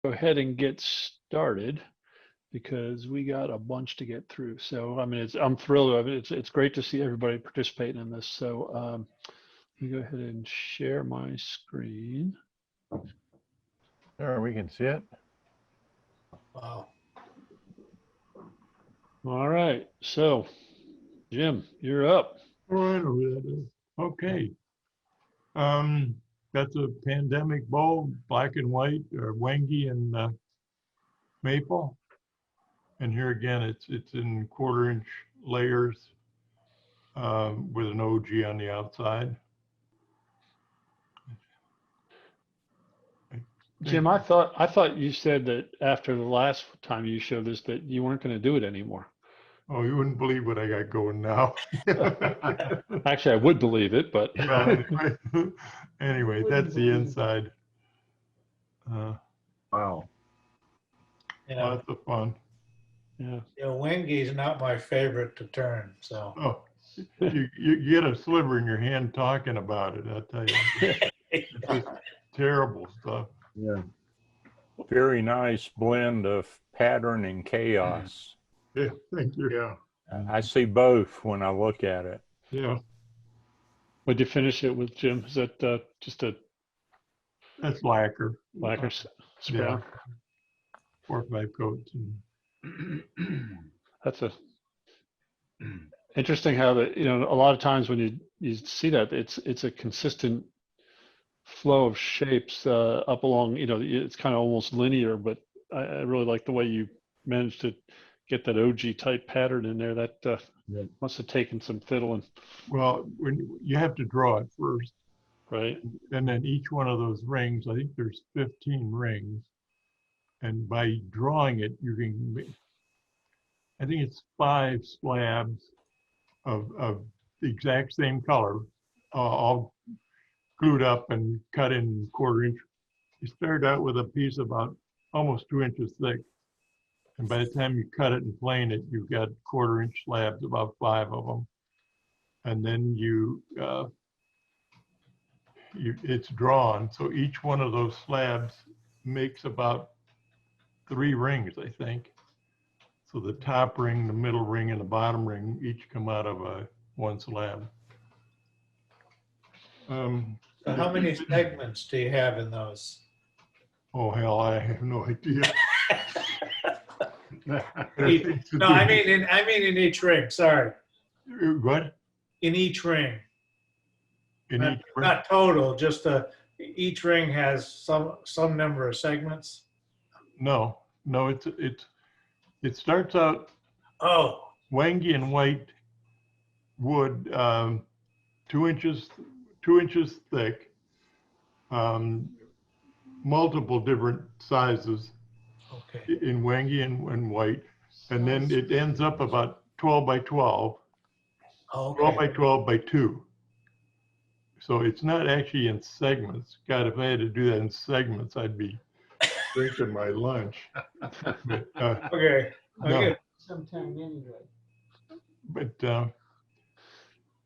go ahead and get started because we got a bunch to get through. So, I mean, I'm thrilled. It's great to see everybody participating in this. So, let me go ahead and share my screen. There, we can see it. Wow. All right. So, Jim, you're up. All right, okay. That's a pandemic bowl, black and white, wangi and maple. And here again, it's in 1/4 inch layers with an OG on the outside. Jim, I thought you said that after the last time you showed this that you weren't going to do it anymore. Oh, you wouldn't believe what I got going now. Actually, I would believe it, but Well, anyway, that's the inside. Wow. You know, Lots of fun. yeah. wangi is not my favorite to turn, so. Oh, you get a sliver in your hand talking about it, I tell you. It's just terrible stuff. Yeah. Very nice blend of pattern and chaos. Yeah, thank you. Yeah, I see both when I look at it. yeah. What'd you finish it with, Jim? Is that just a That's lacquer. lacquer spray? Yeah. 4 or 5 coats. And That's interesting how that, a lot of times when you see that, it's a consistent flow of shapes up along, it's kind of almost linear, but I really like the way you managed to get that OG type pattern in there. That must have taken some fiddling. well, when you have to draw it first, Right. and then each one of those rings, I think there's 15 rings. And by drawing it, you can make, I think it's 5 slabs of the exact same color, all glued up and cut in 1/4 inch. You start out with a piece about almost 2 inches thick. And by the time you cut it and plane it, you've got 1/4 inch slabs, about 5 of them. And then it's drawn. So each one of those slabs makes about 3 rings, I think. So the top ring, the middle ring, and the bottom ring each come out of one slab. So how many segments do you have in those? Oh, hell, I have no idea. No, I mean in each ring, sorry. What? In each ring. In each ring? Not total, just each ring has some number of segments. No, it starts out Oh, wangi and white wood, 2 inches thick, multiple different sizes okay. in wangi and white, and then it ends up about 12 by 12, 12 by Okay. 12 by 2. So it's not actually in segments. God, if I had to do that in segments, I'd be drinking my lunch. But, Okay. no. Okay. Sometime anyway. But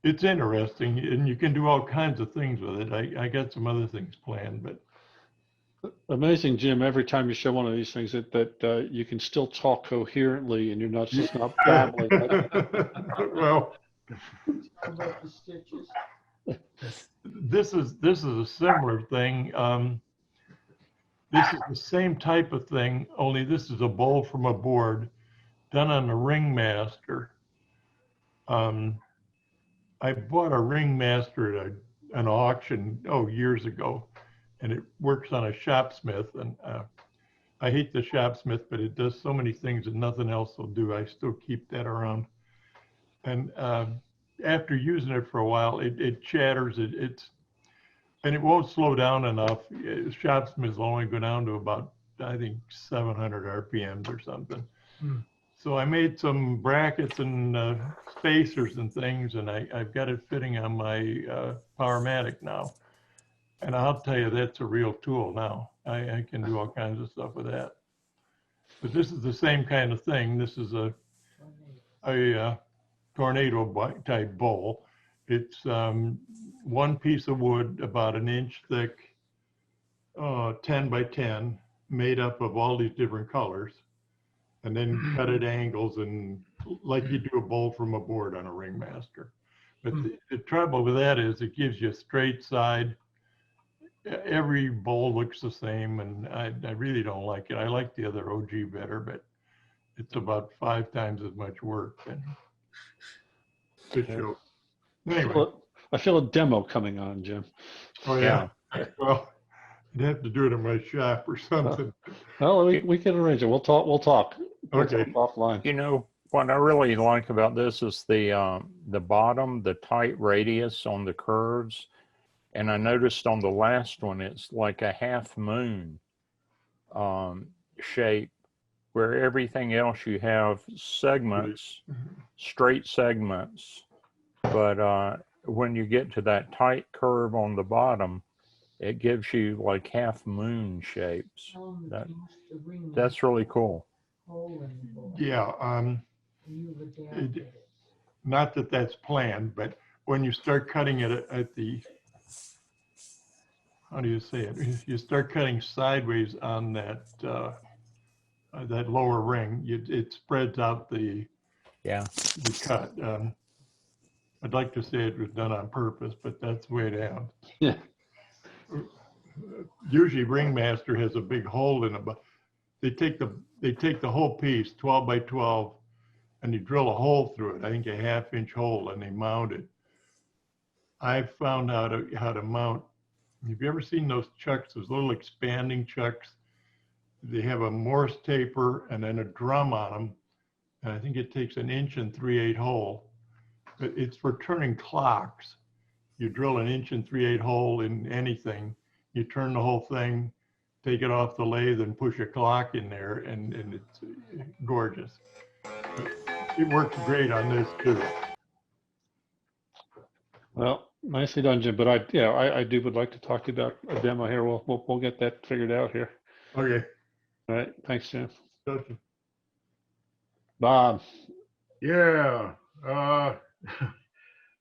it's interesting, and you can do all kinds of things with it. I got some other things planned, but Amazing, Jim. Every time you show one of these things, that you can still talk coherently and you're not just not babbling. well, How about the stitches? this is a similar thing. This is the same type of thing, only this is a bowl from a board done on a Ringmaster. I bought a Ringmaster at an auction years ago, and it works on a Shopsmith, and I hate the Shopsmith, but it does so many things that nothing else will do. I still keep that around. And after using it for a while, it chatters. And it won't slow down enough. Shopsmiths will only go down to about, I think, 700 RPMs or something. Hmm. So I made some brackets and spacers and things, and I've got it fitting on my Powermatic now. And I'll tell you, that's a real tool now. I can do all kinds of stuff with that. But this is the same kind of thing. This is a tornado type bowl. It's one piece of wood about 1 inch thick, 10 by 10, made up of all these different colors, and then cut at angles and like you do a bowl from a board on a Ringmaster. But the trouble with that is it gives you a straight side. Every bowl looks the same, and I really don't like it. I like the other OG better, but it's about 5 times as much work. And good show. Anyway, I feel a demo coming on, Jim. oh yeah. Well, I'd have to do it in my shop or something. Well, we can arrange it. We'll talk. We'll talk Okay. offline. You know, what I really like about this is the bottom, the tight radius on the curves. And I noticed on the last one, it's like a half moon shape, where everything else you have segments, straight segments. But when you get to that tight curve on the bottom, it gives you like half moon shapes. Tell 'em to That- change the ring That's really cool. hole in the bowl. Yeah. You've adapted it. Not that that's planned, but when you start cutting it at the, how do you say it? You start cutting sideways on that that lower ring, it spreads out the cut. I'd like to say it was done on purpose, but that's the way it happens. Yeah. Usually Ringmaster has a big hole in it, but they take the whole piece, 12 by 12, and they drill a hole through it. I think a 1/2-inch hole, and they mount it. I found out how to mount. Have you ever seen those chucks, those little expanding chucks? They have a Morse taper and then a drum on them. And I think it takes 1 3/8 hole. But it's for turning clocks. You drill 1 3/8 hole in anything. You turn the whole thing, take it off the lathe and push a clock in there, and it's gorgeous. It works great on this too. Well, nicely done, Jim. But I would like to talk to you about a demo here. We'll get that figured out here. Okay. All right. Thanks, Jim. Gotcha. Bob. Yeah.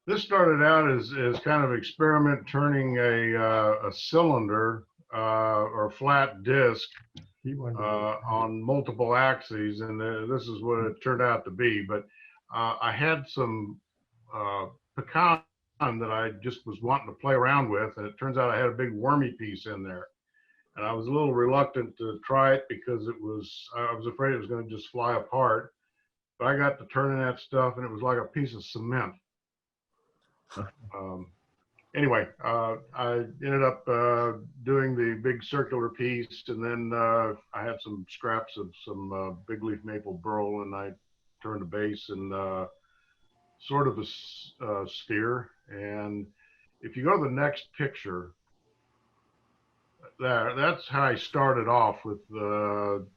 This started out as kind of experiment turning a cylinder or flat disc on multiple axes, and this is what it turned out to be. But I had some pecan that I just was wanting to play around with, and it turns out I had a big wormy piece in there. And I was a little reluctant to try it because I was afraid it was going to just fly apart. But I got to turning that stuff, and it was like a piece of cement. Anyway, I ended up doing the big circular piece, and then I had some scraps of some big leaf maple burl, and I turned the base and sort of a sphere. And if you go to the next picture, that's how I started off with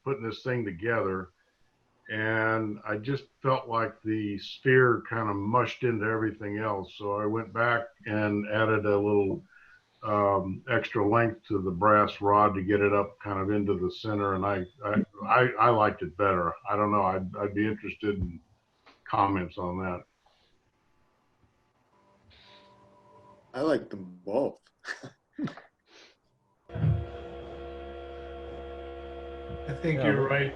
putting this thing together. And I just felt like the sphere kind of mushed into everything else. So I went back and added a little extra length to the brass rod to get it up kind of into the center. And I liked it better. I don't know. I'd be interested in comments on that. I like them both. I think you're right.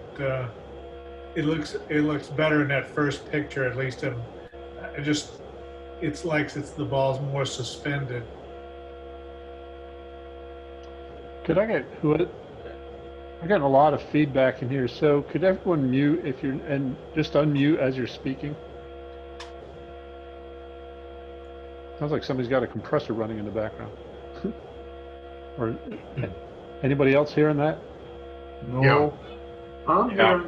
It looks better in that first picture, at least. It's like the ball's more suspended. Could I get I'm getting a lot of feedback in here. So could everyone mute and just unmute as you're speaking? Sounds like somebody's got a compressor running in the background. Or anybody else hearing that? No. Yeah.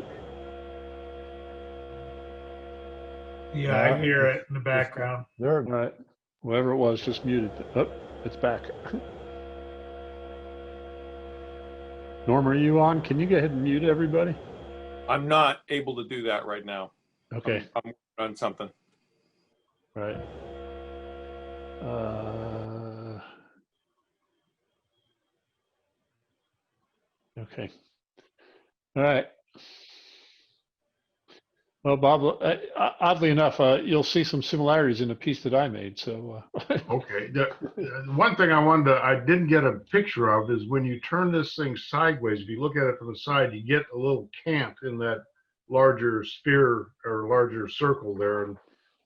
Yeah, I hear it in the background. All right. Whoever it was just muted. Oh, it's back. Norm, are you on? Can you go ahead and mute everybody? I'm not able to do that right now. Okay. I'm working on something. Right. Okay. All right. Well, Bob, oddly enough, you'll see some similarities in the piece that I made. So, Okay. The one thing I didn't get a picture of is when you turn this thing sideways, if you look at it from the side, you get a little cant in that larger sphere or larger circle there. And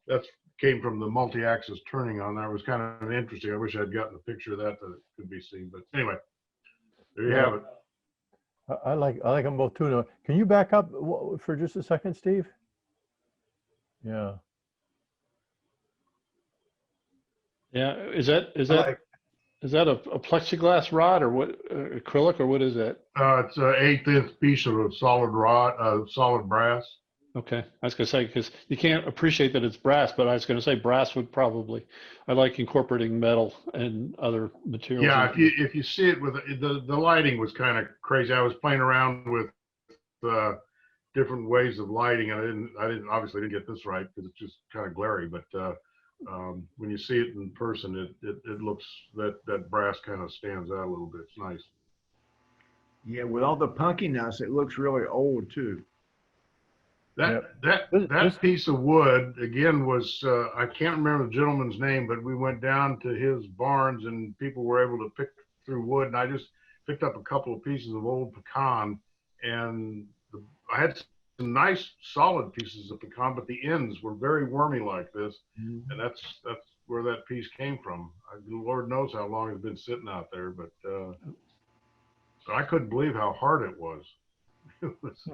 that's came from the multi-axis turning on there. It was kind of interesting. I wish I'd gotten a picture of that it could be seen. But anyway, there you have it. I like them both too. Now, can you back up for just a second, Steve? Yeah. yeah, is that a plexiglass rod or what? Acrylic or what is that? It's an 1/8" piece of a solid brass. Okay, I was gonna say because you can't appreciate that it's brass, but I was gonna say brass would probably. I like incorporating metal and other materials. Yeah, into it. if you see it with the lighting was kind of crazy. I was playing around with different ways of lighting, and I didn't obviously didn't get this right because it's just kind of glary. But when you see it in person, it looks that brass kind of stands out a little bit. It's nice. Yeah, with all the punkiness, it looks really old too. That piece of wood again was I can't remember the gentleman's name, but we went down to his barns and people were able to pick through wood, and I just picked up a couple of pieces of old pecan, and I had some nice solid pieces of pecan, but the ends were very wormy like this, and that's where that piece came from. Lord knows how long it's been sitting out there, but so I couldn't believe how hard it was. It was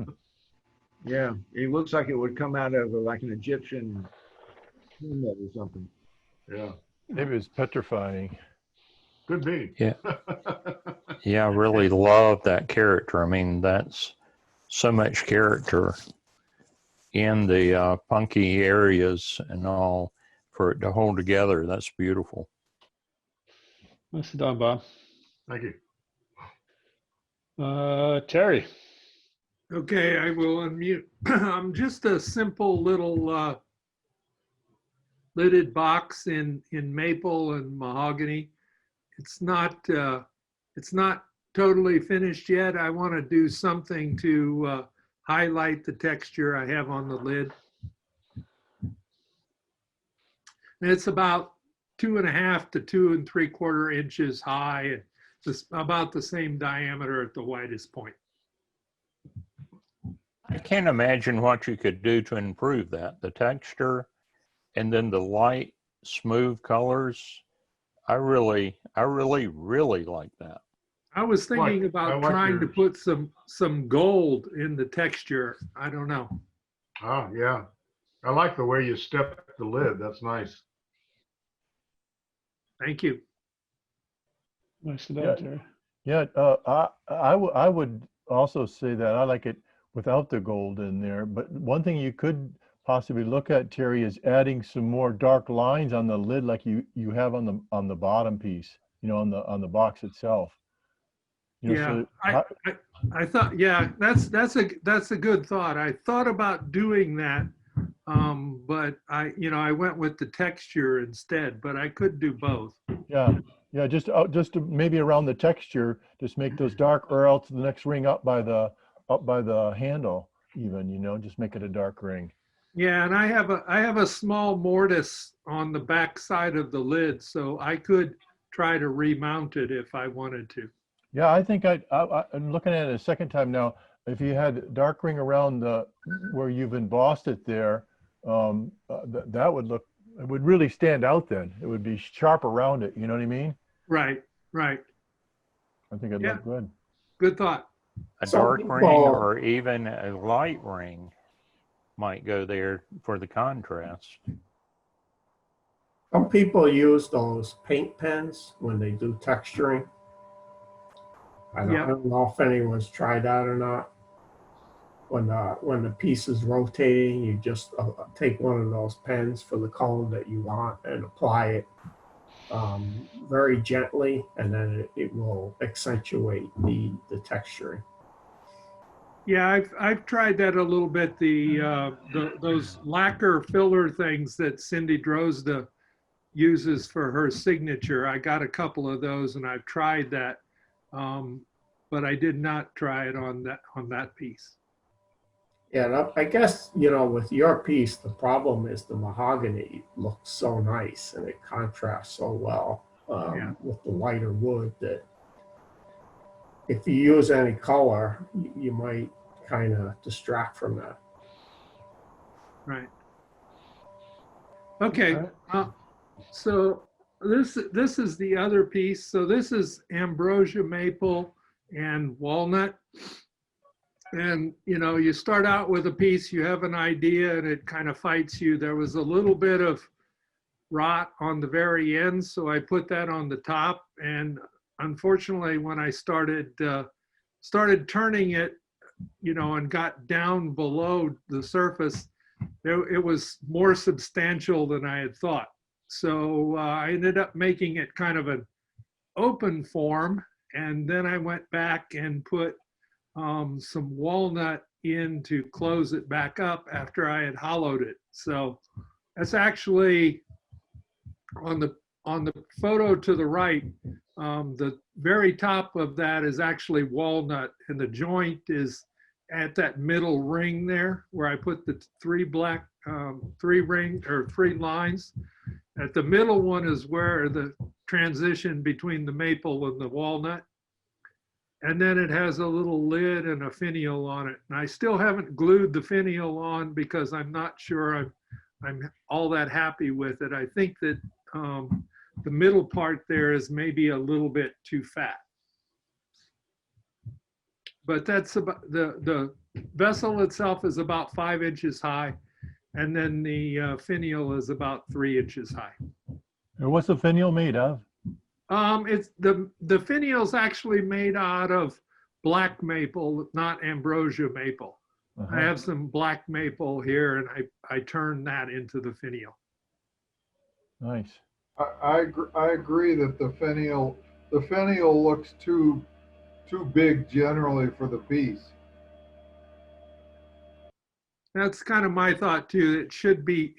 Yeah, it looks like it would come out of like an Egyptian pyramid or something. yeah, Maybe it's petrifying. could be. Yeah. Yeah, I really love that character. I mean, that's so much character in the punky areas and all for it to hold together. That's beautiful. Nicely done, Bob. Thank you. Terry. Okay, I will unmute. I'm just a simple little lidded box in maple and mahogany. It's not totally finished yet. I want to do something to highlight the texture I have on the lid. And it's about 2.5 to 2 3/4 inches high, and just about the same diameter at the widest point. I can't imagine what you could do to improve that. The texture and then the light, smooth colors. I really like that. I was thinking I about like trying to yours. put some gold in the texture. I don't know. Oh, yeah. I like the way you step the lid. That's nice. Thank you. Nicely done, Yeah. Terry. Yeah, I would also say that I like it without the gold in there. But one thing you could possibly look at, Terry, is adding some more dark lines on the lid, like you have on the bottom piece. You know, on the box itself. You know, Yeah, so I thought, yeah, that's a good thought. I thought about doing that, but I went with the texture instead. But I could do both. yeah, just to maybe around the texture, just make those dark, or else the next ring up by the handle, even, you know, just make it a dark ring. Yeah, and I have a small mortise on the back side of the lid, so I could try to remount it if I wanted to. Yeah, I think I'm looking at it a second time now. If you had dark ring around where you've embossed it there, that would look, it would really stand out then. It would be sharp around it, you know what I mean? Right. I think it'd look good. Good thought. A Some dark ring people- or even a light ring might go there for the contrast. Some people use those paint pens when they do texturing. I don't know if anyone's tried that or not. When the piece is rotating, you just take one of those pens for the color that you want and apply it very gently, and then it will accentuate the texturing. Yeah, I've tried that a little bit. Those lacquer filler things that Cindy Drozda uses for her signature. I got a couple of those, and I've tried that, but I did not try it on that piece. Yeah, and I guess, you know, with your piece, the problem is the mahogany looks so nice and it contrasts so well Yeah. with the lighter wood that if you use any color, you might kind of distract from that. Right. Okay. Alright. So this is the other piece. So this is ambrosia maple and walnut. And you know, you start out with a piece, you have an idea, and it kind of fights you. There was a little bit of rot on the very end, so I put that on the top. And unfortunately, when I started turning it, you know, and got down below the surface, it was more substantial than I had thought. So I ended up making it kind of an open form, and then I went back and put some walnut in to close it back up after I had hollowed it. So that's actually on the photo to the right. The very top of that is actually walnut, and the joint is at that middle ring there where I put the three lines. At the middle one is where the transition between the maple and the walnut. And then it has a little lid and a finial on it. And I still haven't glued the finial on because I'm not sure I'm all that happy with it. I think that the middle part there is maybe a little bit too fat. But that's about, the vessel itself is about 5 inches high. And then the finial is about 3 inches high. And what's the finial made of? It's the finial's actually made out of black maple, not ambrosia maple. I have some black maple here, and I turned that into the finial. Nice. I agree that the finial looks too big generally for the piece. That's kind of my thought too. It should be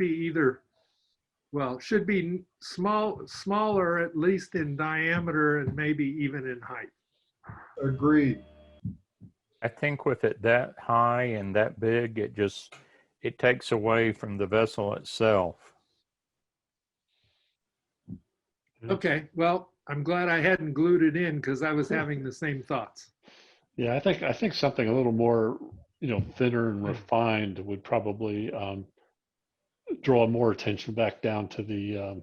either, well, it should be smaller at least in diameter and maybe even in height. Agreed. I think with it that high and that big, it takes away from the vessel itself. Okay, well, I'm glad I hadn't glued it in because I was having the same thoughts. Yeah, I think something a little more, you know, thinner and refined would probably draw more attention back down to the.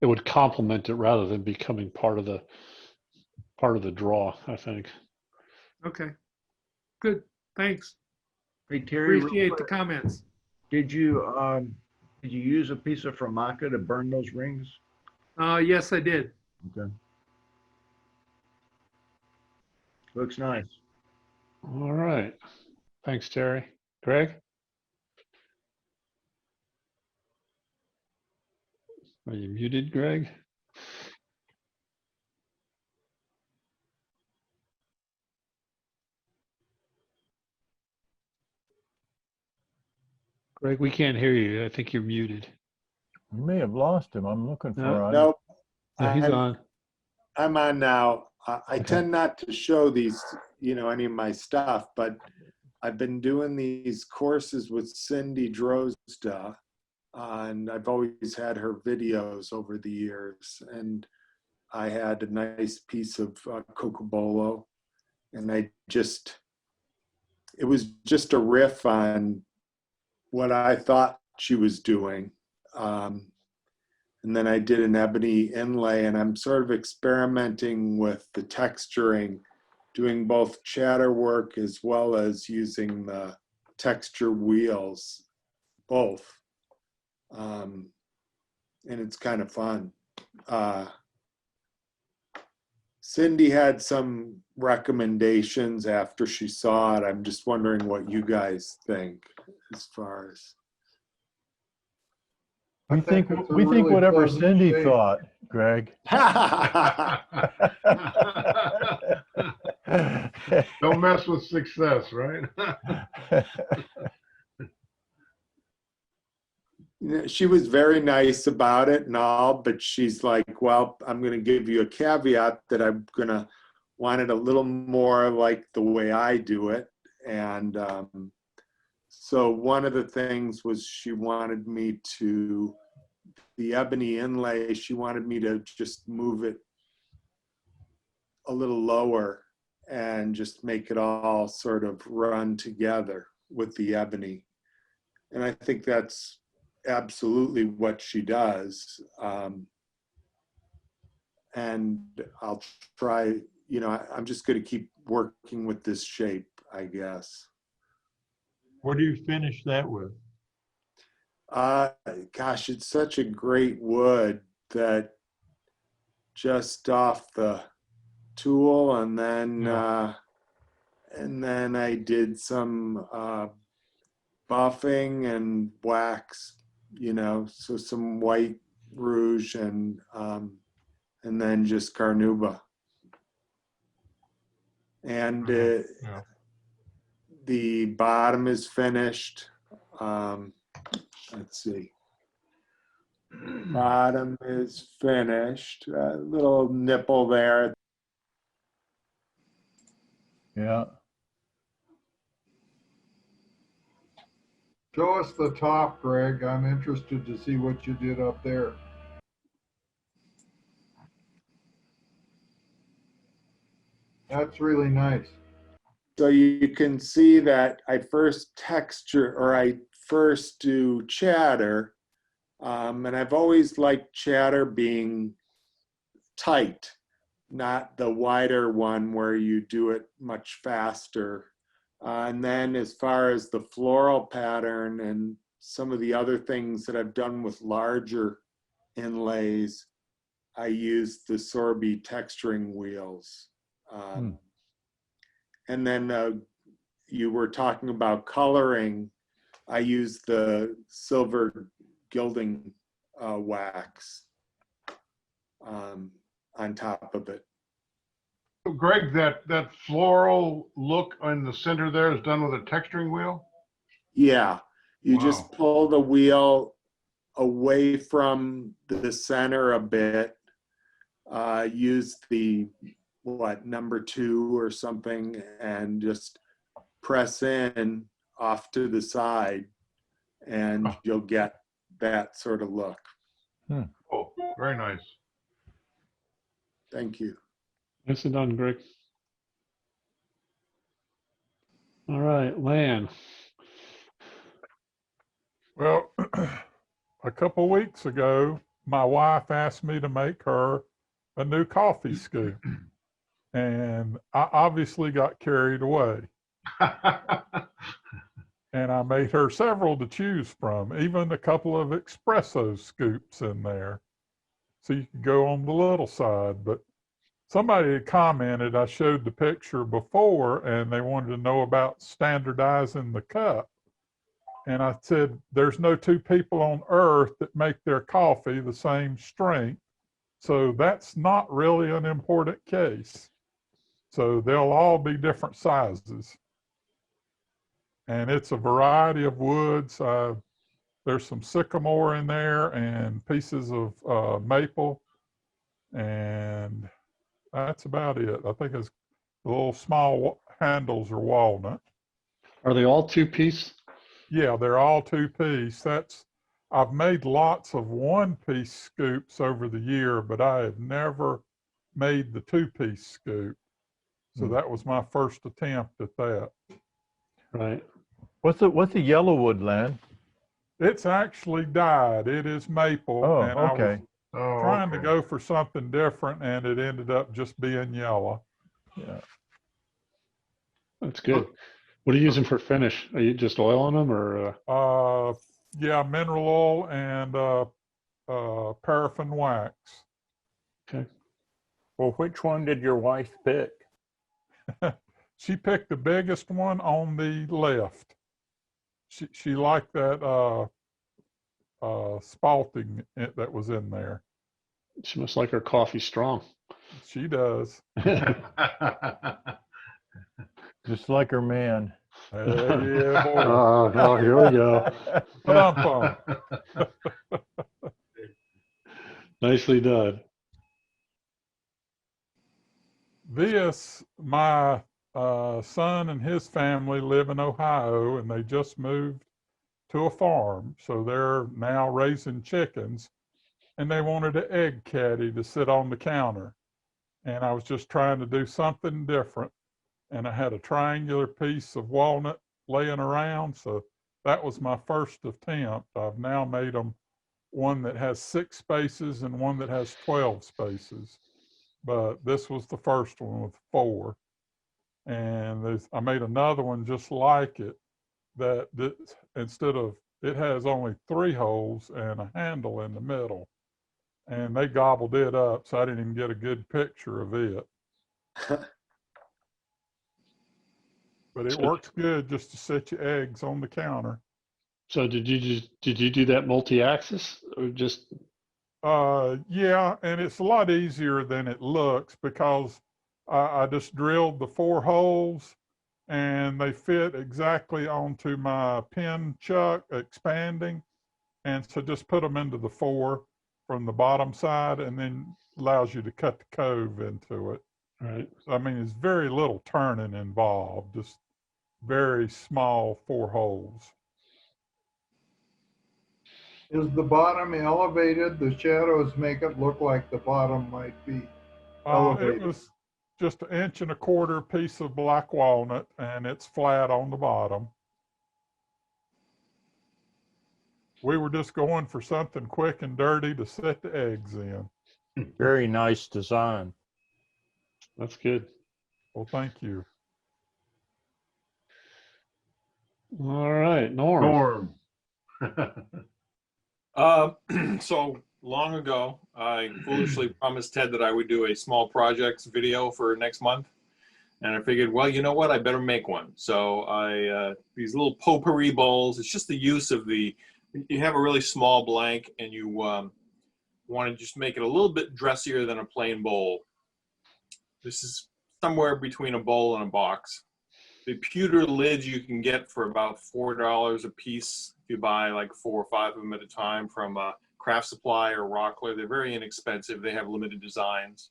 It would complement it rather than becoming part of the draw, I think. Okay, good. Thanks. Hey, Terry, real Appreciate the quick, comments. did you use a piece of Formica to burn those rings? Yes, I did. Okay. Looks nice. All right. Thanks, Terry. Greg? Are you muted, Greg? Greg, we can't hear you. I think you're muted. You may have lost him. I'm looking for No. him. Nope, No, he's on. I'm on now. I Okay. tend not to show these, you know, any of my stuff, but I've been doing these courses with Cindy Drozda, and I've always had her videos over the years. And I had a nice piece of cocobolo, and it was just a riff on what I thought she was doing. And then I did an ebony inlay, and I'm sort of experimenting with the texturing, doing both chatter work as well as using the texture wheels, both. And it's kind of fun. Cindy had some recommendations after she saw it. I'm just wondering what you guys think as far as. We think it's a we think really whatever pleasant Cindy shape. thought, Greg. Don't mess with success, right? She was very nice about it and all, but she's like, well, I'm going to give you a caveat that I'm going to want it a little more like the way I do it. And So one of the things was she wanted me to, the ebony inlay, she wanted me to just move it a little lower and just make it all sort of run together with the ebony. And I think that's absolutely what she does. And I'll try, you know, I'm just going to keep working with this shape, I guess. What do you finish that with? Gosh, it's such a great wood that just off the tool, and then I did some buffing and wax, you know, so some white rouge and then just carnauba. And the bottom is finished. Let's see. Bottom is finished. A little nipple there. Yeah. Show us the top, Greg. I'm interested to see what you did up there. That's really nice. So you can see that I first do chatter. And I've always liked chatter being tight, not the wider one where you do it much faster. And then as far as the floral pattern and some of the other things that I've done with larger inlays, I use the Sorby texturing wheels. And then you were talking about coloring. I use the silver gilding wax on top of it. So Greg, that floral look in the center there is done with a texturing wheel? Yeah, you Wow. just pull the wheel away from the center a bit, use the, number 2 or something, and just press in off to the side, and you'll get that sort of look. Oh, very nice. Thank you. Nicely done, Greg. All right, Lan. Well, a couple weeks ago, my wife asked me to make her a new coffee scoop. And I obviously got carried away. And I made her several to choose from, even a couple of espresso scoops in there. So you could go on the little side. But somebody had commented, I showed the picture before, and they wanted to know about standardizing the cup. And I said, there's no two people on earth that make their coffee the same strength. So that's not really an important case. So they'll all be different sizes. And it's a variety of woods. There's some sycamore in there and pieces of maple. And that's about it. I think it's the little small handles are walnut. Are they all 2-piece? Yeah, they're all 2-piece. I've made lots of 1-piece scoops over the year, but I have never made the 2-piece scoop. So that was my first attempt at that. Right. What's the yellow wood, Lan? It's actually dyed. It is maple. Oh, and okay. I was trying to go for something different, and it ended up just being yellow. Yeah. That's good. What are you using for finish? Are you just oil on them, or? Yeah, mineral oil and paraffin wax. Okay. Well, which one did your wife pick? She picked the biggest one on the left. She liked that spalting that was in there. She must like her coffee strong. She does. Just like her man. Yeah, boy. Oh, here we go. Nicely done. This, my son and his family live in Ohio, and they just moved to a farm. So they're now raising chickens, and they wanted an egg caddy to sit on the counter. And I was just trying to do something different. And I had a triangular piece of walnut laying around. So that was my first attempt. I've now made them one that has 6 spaces and one that has 12 spaces. But this was the first one with 4. And I made another one just like it that instead of, it has only 3 holes and a handle in the middle. And they gobbled it up, so I didn't even get a good picture of it. But it works good just to set your eggs on the counter. So did you do that multi-axis or just? Yeah, and it's a lot easier than it looks because I just drilled the 4 holes and they fit exactly onto my pin chuck expanding. And so just put them into the 4 from the bottom side, and then allows you to cut the cove into it. Right. I mean, it's very little turning involved, just very small 4 holes. Is the bottom elevated? The shadows make it look like the bottom might be elevated. It was just 1.25 inch piece of black walnut, and it's flat on the bottom. We were just going for something quick and dirty to set the eggs in. Very nice design. That's good. Well, thank you. All right, Norm. So long ago, I foolishly promised Ted that I would do a small projects video for next month. And I figured, well, you know what? I better make one. So these little potpourri bowls, it's just the use of you have a really small blank and you want to just make it a little bit dressier than a plain bowl. This is somewhere between a bowl and a box. The pewter lids you can get for about $4 a piece if you buy like 4 or 5 of them at a time from Craft Supply or Rockler. They're very inexpensive. They have limited designs.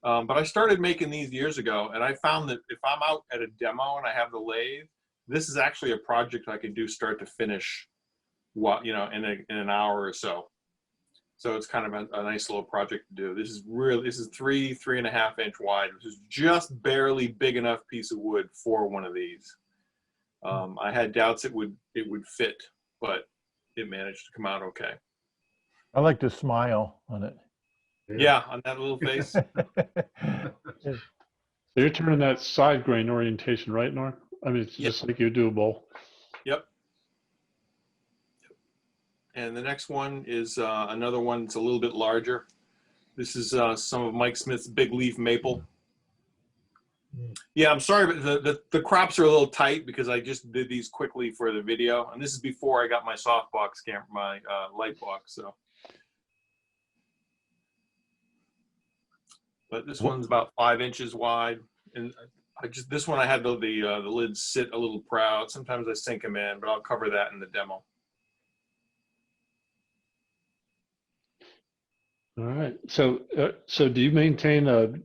But I started making these years ago, and I found that if I'm out at a demo and I have the lathe, this is actually a project I could do start to finish, in an hour or so. So it's kind of a nice little project to do. This is 3.5 inch wide, which is just barely big enough piece of wood for one of these. I had doubts it would fit, but it managed to come out okay. I like the smile on it. Yeah, on that little face. So you're turning that side grain orientation, right, Norm? I mean, it's just like you do a bowl. Yep. And the next one is another one that's a little bit larger. This is some of Mike Smith's big leaf maple. Yeah, I'm sorry, but the crops are a little tight because I just did these quickly for the video. And this is before I got my softbox camera, my light box. So, but this one's about 5 inches wide. And this one I had the lids sit a little proud. Sometimes I sink them in, but I'll cover that in the demo. All right. So do you maintain an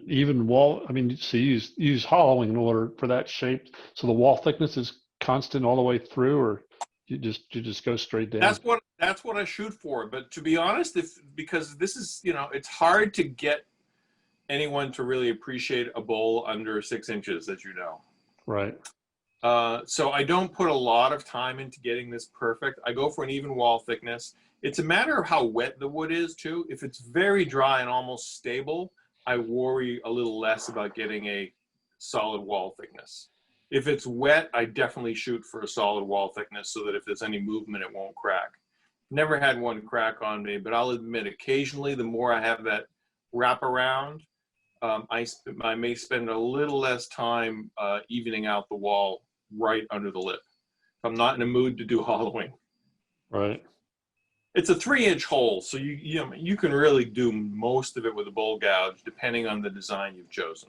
even wall? I mean, so you use hollowing in order for that shape, so the wall thickness is constant all the way through, or you just go straight down? That's what I shoot for. But to be honest, because this is, it's hard to get anyone to really appreciate a bowl under 6 inches, as you know. Right. So I don't put a lot of time into getting this perfect. I go for an even wall thickness. It's a matter of how wet the wood is too. If it's very dry and almost stable, I worry a little less about getting a solid wall thickness. If it's wet, I definitely shoot for a solid wall thickness so that if there's any movement, it won't crack. Never had one crack on me, but I'll admit occasionally the more I have that wrap around, I may spend a little less time evening out the wall right under the lip. If I'm not in a mood to do hollowing. Right. It's a 3-inch hole, so you can really do most of it with a bowl gouge, depending on the design you've chosen.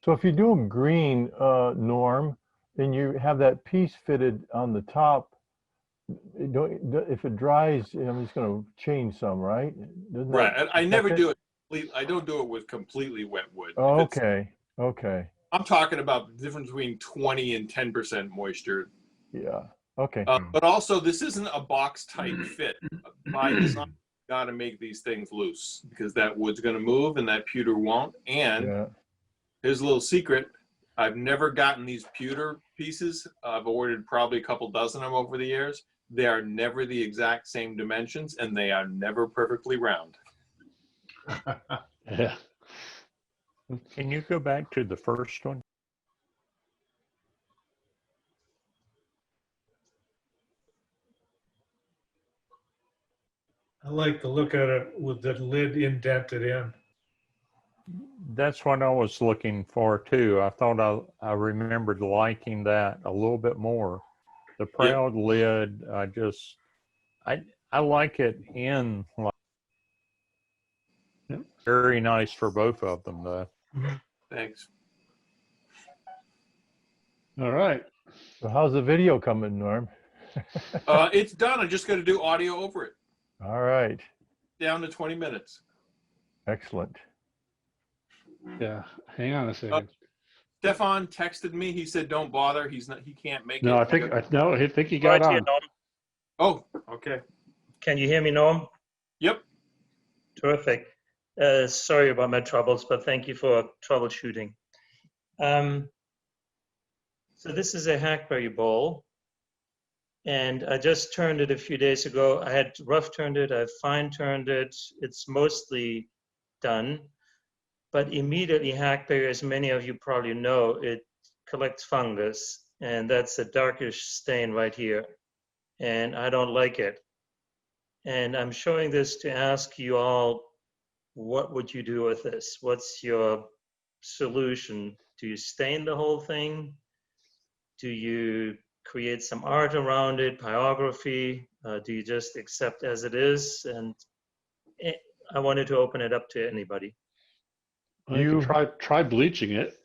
So if you do them green, Norm, and you have that piece fitted on the top, if it dries, it's going to change some, right? Right. I never do it I don't do it with completely wet wood. Oh, If it's- okay. Okay. I'm talking about the difference between 20 and 10% moisture. Yeah. Okay. But also, this isn't a box type fit. By design, got to make these things loose because that wood's going to move and that pewter won't. And Yeah. here's a little secret. I've never gotten these pewter pieces. I've ordered probably a couple dozen of them over the years. They are never the exact same dimensions and they are never perfectly round. Yeah. Can you go back to the first one? I like to look at it with the lid indented in. That's what I was looking for too. I thought I remembered liking that a little bit more. The proud lid, I like it in. Yep. Very nice for both of them though. Thanks. All right. So how's the video coming, Norm? It's done. I just got to do audio over it. All right. Down to 20 minutes. Excellent. Yeah. Hang on a second. Stefan texted me. He said, "Don't bother. He can't make No, it." I think he got Right here, on. Norm. Oh, okay. Can you hear me, Norm? Yep. Terrific. Sorry about my troubles, but thank you for troubleshooting. So this is a Hackberry Bowl, and I just turned it a few days ago. I had rough turned it, I fine turned it. It's mostly done, but immediately Hackberry, as many of you probably know, it collects fungus, and that's a darkish stain right here, and I don't like it. And I'm showing this to ask you all, what would you do with this? What's your solution? Do you stain the whole thing? Do you create some art around it, pyrography? Do you just accept as it is? And I wanted to open it up to anybody. Well, you can try bleaching it.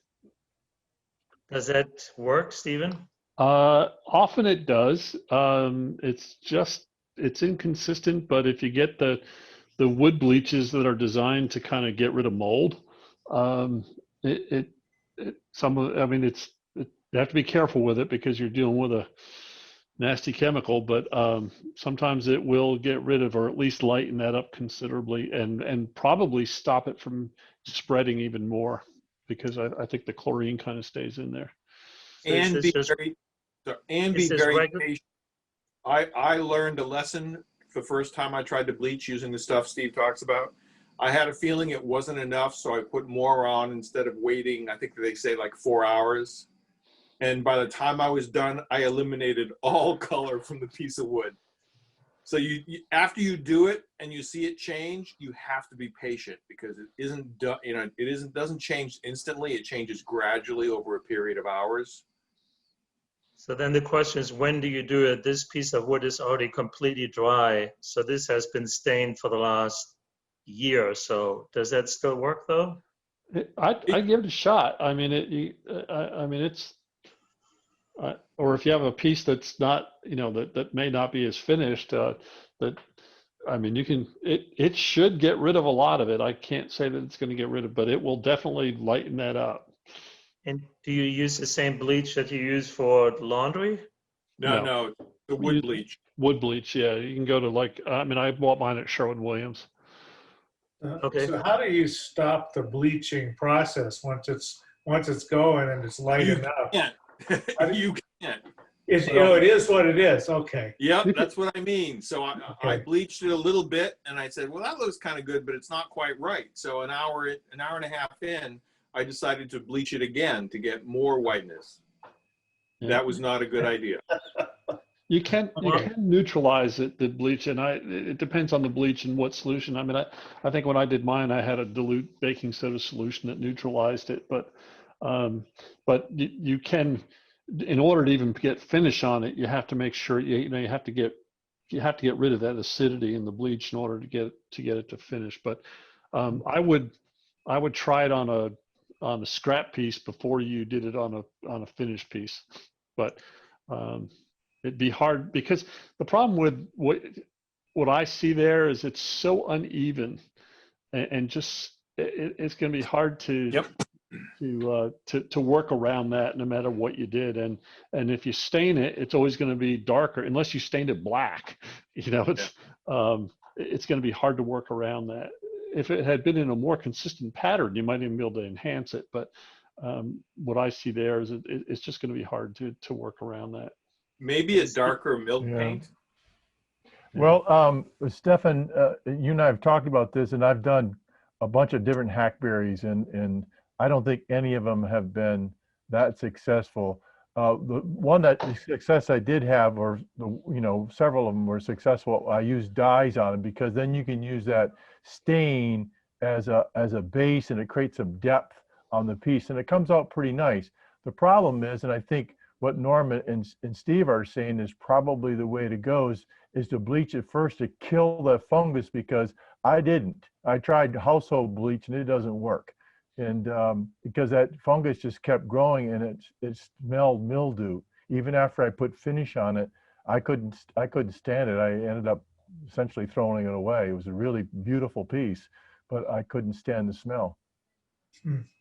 Does that work, Stephen? Often it does. It's inconsistent, but if you get the wood bleaches that are designed to kind of get rid of mold, you have to be careful with it because you're dealing with a nasty chemical, but sometimes it will get rid of or at least lighten that up considerably and probably stop it from spreading even more because I think the chlorine kind of stays in there. And be very patient. I learned a lesson the first time I tried to bleach using the stuff Steve talks about. I had a feeling it wasn't enough, so I put more on instead of waiting. I think they say like 4 hours. And by the time I was done, I eliminated all color from the piece of wood. So you after you do it and you see it change, you have to be patient because it isn't done. Doesn't change instantly. It changes gradually over a period of hours. So then the question is, when do you do it? This piece of wood is already completely dry. So this has been stained for the last year or so. Does that still work though? I'd give it a shot. I mean, or if you have a piece that's not, that may not be as finished, it should get rid of a lot of it. I can't say that it's going to get rid of, but it will definitely lighten that up. And do you use the same bleach that you use for laundry? No, the wood bleach. Wood bleach, yeah. You can go to I bought mine at Sherwin-Williams. Okay. So how do you stop the bleaching process once it's going and it's lightened up? You can't. It is what it is. Okay. Yep, that's what I mean. So I bleached it a little bit, and I said, well, that looks kind of good, but it's not quite right. So an hour and a half in, I decided to bleach it again to get more whiteness. Yeah. That was not a good idea. You can neutralize it, the bleach, and it depends on the bleach and what solution. I think when I did mine, I had a dilute baking soda solution that neutralized it, but you can, in order to even get finish on it, you have to make sure you have to get rid of that acidity in the bleach in order to get it to finish. But I would try it on a scrap piece before you did it on a finished piece. But it'd be hard because the problem with what I see there is it's so uneven and just it's going to be hard to Yep. to work around that no matter what you did. And if you stain it, it's always going to be darker unless you stained it black. You know, it's going to be hard to work around that. If it had been in a more consistent pattern, you might even be able to enhance it. But what I see there is it's just going to be hard to work around that. Maybe a darker milk Yeah. paint. Well, Stefan, you and I have talked about this, and I've done a bunch of different hackberries, and I don't think any of them have been that successful. The one that success I did have, or several of them were successful. I used dyes on them because then you can use that stain as a base, and it creates some depth on the piece, and it comes out pretty nice. The problem is, and I think what Norm and Steve are saying is probably the way to go, is to bleach it first to kill the fungus, because I didn't. I tried household bleach and it doesn't work. And because that fungus just kept growing, and it smelled mildew. Even after I put finish on it, I couldn't stand it. I ended up essentially throwing it away. It was a really beautiful piece, but I couldn't stand the smell.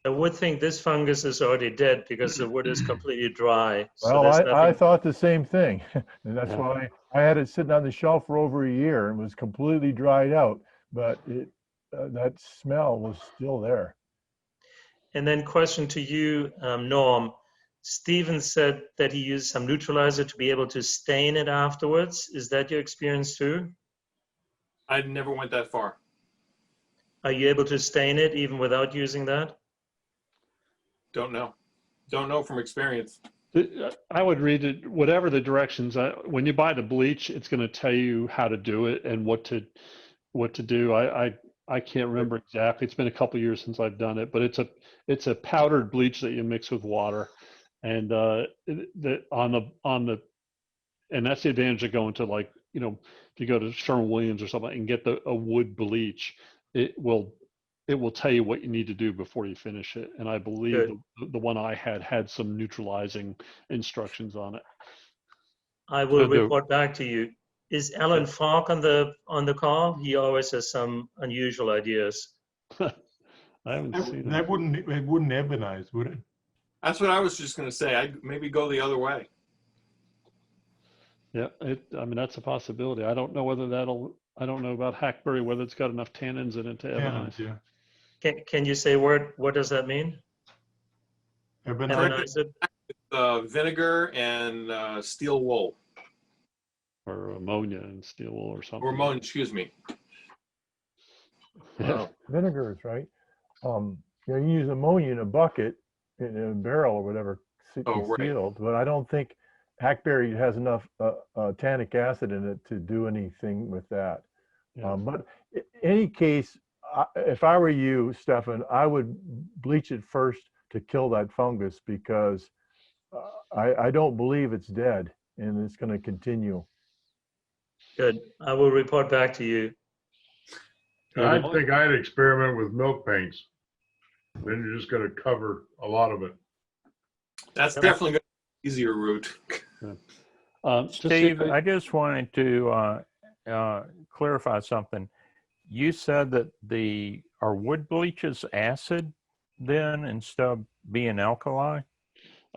I would think this fungus is already dead because the wood is completely dry. So Well, there's I nothing. thought the same thing. And that's why I had it sitting on the shelf for over a year and was completely dried out, but that smell was still there. And then question to you, Norm. Steven said that he used some neutralizer to be able to stain it afterwards. Is that your experience too? I never went that far. Are you able to stain it even without using that? Don't know from experience. I would read it, whatever the directions. When you buy the bleach, it's going to tell you how to do it and what to do. I can't remember exactly. It's been a couple years since I've done it, but it's a powdered bleach that you mix with water, and and that's the advantage of going to, like, if you go to Sherwin-Williams or something and get a wood bleach, it will tell you what you need to do before you finish it. And I believe the one I had some neutralizing instructions on it. I will report back to you. Is Alan Falk on the call? He always has some unusual ideas. I haven't seen that. It wouldn't ebonize, would it? That's what I was just going to say. I'd maybe go the other way. Yeah, I mean, that's a possibility. I don't know about Hackberry, whether it's got enough tannins in it to ebonize. Yeah. Can you say what does that mean? Ebonize it? Vinegar and steel wool. Or ammonia and steel wool or something. Or ammonia, excuse me. Wow. Vinegar is right. You use ammonia in a bucket, in a barrel or whatever, sealed, but I don't think Hackberry has enough tannic acid in it to do anything with that. Yeah. But in any case, if I were you, Stefan, I would bleach it first to kill that fungus, because I don't believe it's dead and it's going to continue. Good. I will report back to you. I think I'd experiment with milk paints. Then you're just going to cover a lot of it. That's definitely going to be an easier route. Steve, I just wanted to clarify something. You said that are wood bleaches acid then instead of being alkali?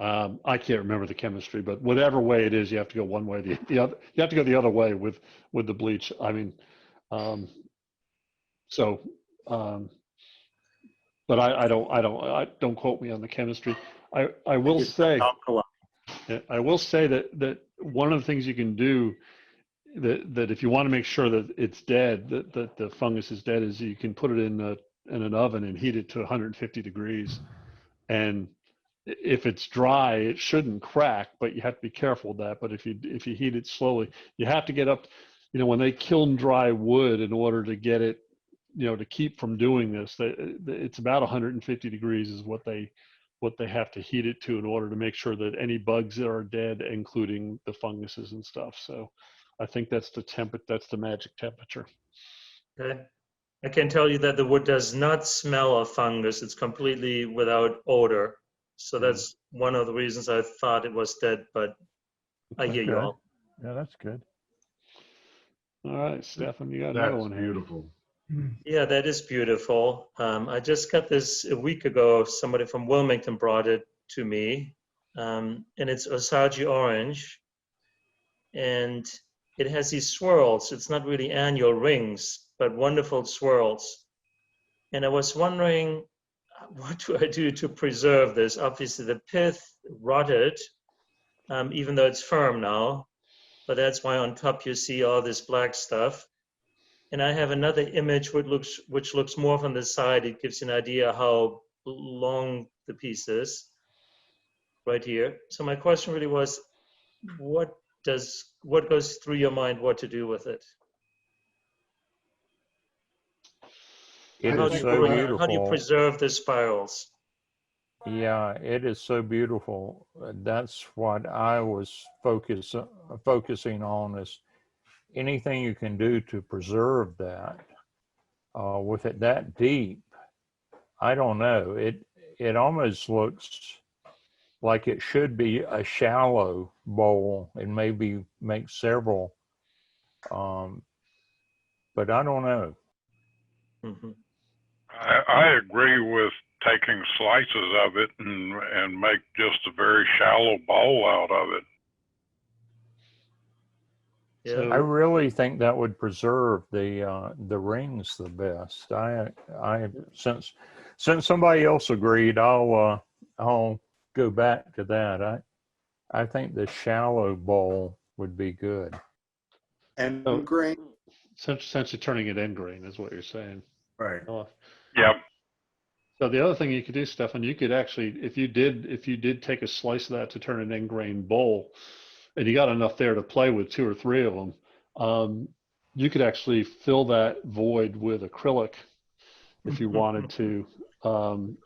I can't remember the chemistry, but whatever way it is, you have to go one way. The other, you have to go the other way with the bleach. I mean, but I don't quote me on the chemistry. I will say that one of the things you can do that if you want to make sure that it's dead, that the fungus is dead, is you can put it in an oven and heat it to 150 degrees. And if it's dry, it shouldn't crack, but you have to be careful with that. But if you heat it slowly, you have to get up, when they kiln dry wood, in order to get it, to keep from doing this, it's about 150 degrees is what they have to heat it to, in order to make sure that any bugs that are dead, including the funguses and stuff. So I think that's the magic temperature. Okay. I can tell you that the wood does not smell of fungus. It's completely without odor. So that's one of the reasons I thought it was dead, but I hear you all. Yeah, that's good. All right, Stefan, you got another one here. Beautiful. Yeah, that is beautiful. I just got this a week ago. Somebody from Wilmington brought it to me, and it's Osage orange, and it has these swirls. It's not really annual rings, but wonderful swirls. And I was wondering, what do I do to preserve this? Obviously, the pith rotted, even though it's firm now, but that's why on top you see all this black stuff. And I have another image which looks more from the side. It gives you an idea how long the piece is right here. So my question really was, what goes through your mind what to do with it? It How is do you so how do you beautiful. preserve the spirals? Yeah, it is so beautiful. That's what I was focusing on, is anything you can do to preserve that. With it that deep, I don't know. It almost looks like it should be a shallow bowl and maybe make several. But I don't know. Mm-hmm. I agree with taking slices of it and make just a very shallow bowl out of it. Yeah. I really think that would preserve the rings the best. I since somebody else agreed, I'll go back to that. I think the shallow bowl would be good. And So, grain. essentially turning it end grain is what you're saying. Right. Yep. So the other thing you could do, Stefan, you could actually, if you did take a slice of that to turn an end grain bowl, and you got enough there to play with 2 or 3 of them, you could actually fill that void with acrylic if you wanted to, and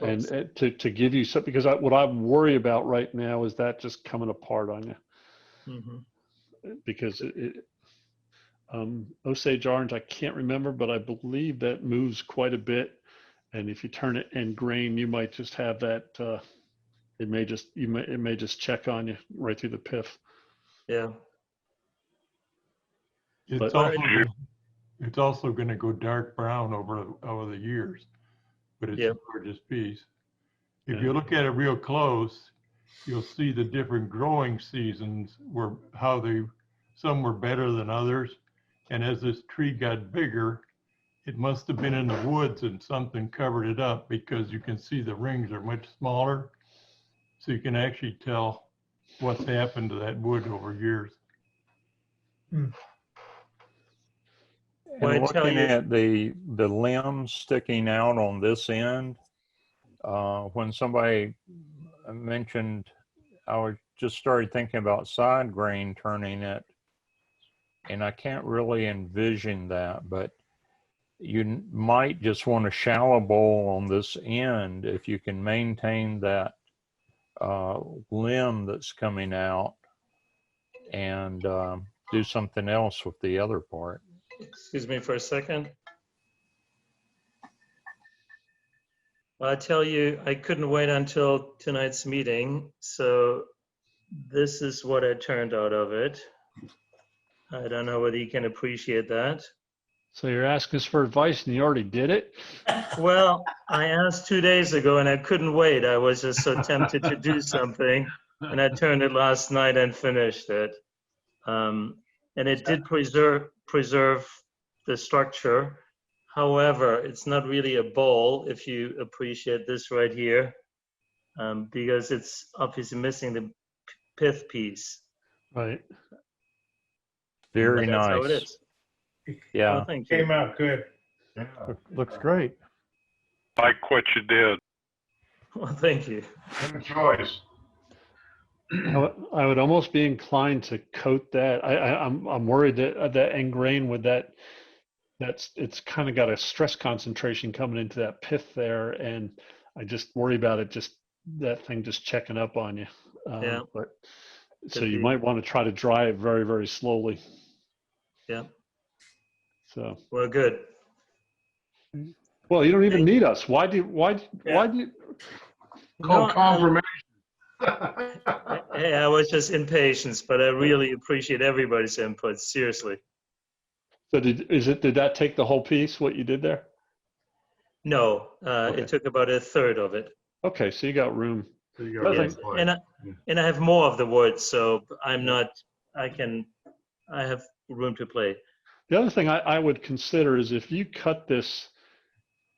to give you something. Because what I worry about right now is that just coming apart on you. Mm-hmm. Because Osage orange, I can't remember, but I believe that moves quite a bit. And if you turn it end grain, you might just have that. It may just check on you right through the pith. Yeah. It's also going to go dark brown over the years, but it's a gorgeous piece. If you look at it real close, you'll see the different growing seasons some were better than others. And as this tree got bigger, it must have been in the woods and something covered it up, because you can see the rings are much smaller. So you can actually tell what's happened to that wood over years. And looking at the limbs sticking out on this end, when somebody mentioned, I just started thinking about side grain turning it, and I can't really envision that, but you might just want a shallow bowl on this end if you can maintain that limb that's coming out, and do something else with the other part. Excuse me for a second. Well, I tell you, I couldn't wait until tonight's meeting, so this is what I turned out of it. I don't know whether you can appreciate that. So you're asking us for advice and you already did it? Well, I asked 2 days ago and I couldn't wait. I was just so tempted to do something, and I turned it last night and finished it. And it did preserve the structure. However, it's not really a bowl if you appreciate this right here, because it's obviously missing the pith piece. Right. Very That's nice. how it is. Yeah. Well, thank you. Came out good. Yeah. Looks great. Like what you did. Well, thank you. Good choice. I would almost be inclined to coat that. I'm worried that that end grain with it's kind of got a stress concentration coming into that pith there, and I just worry about it, just that thing just checking up on you. Yeah. But so Could you be. might want to try to dry it very, very slowly. Yeah. So. Well, good. Well, you don't even need us. Why do you? Call confirmation. Hey, I was just impatient, but I really appreciate everybody's input. Seriously. So did that take the whole piece, what you did there? No, Okay. it took about a third of it. Okay, so you got room. So you The got other Yes, thing- and I have more of the wood, so I'm not. I have room to play. The other thing I would consider is if you cut this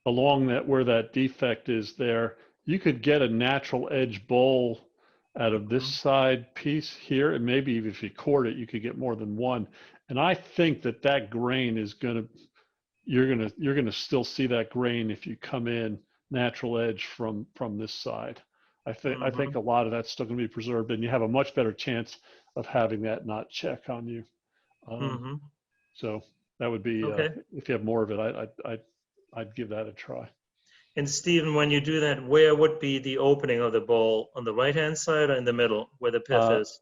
along that where that defect is there, you could get a natural edge bowl out of this side piece here, and maybe even if you cord it, you could get more than one. And I think that grain is you're gonna still see that grain if you come in natural edge from this side. I think a lot of that's still gonna be preserved, and you have a much better chance of having that not check on you. So that would be Okay. if you have more of it, I'd give that a try. And Stephen, when you do that, where would be the opening of the bowl? On the right-hand side or in the middle, where the pith is?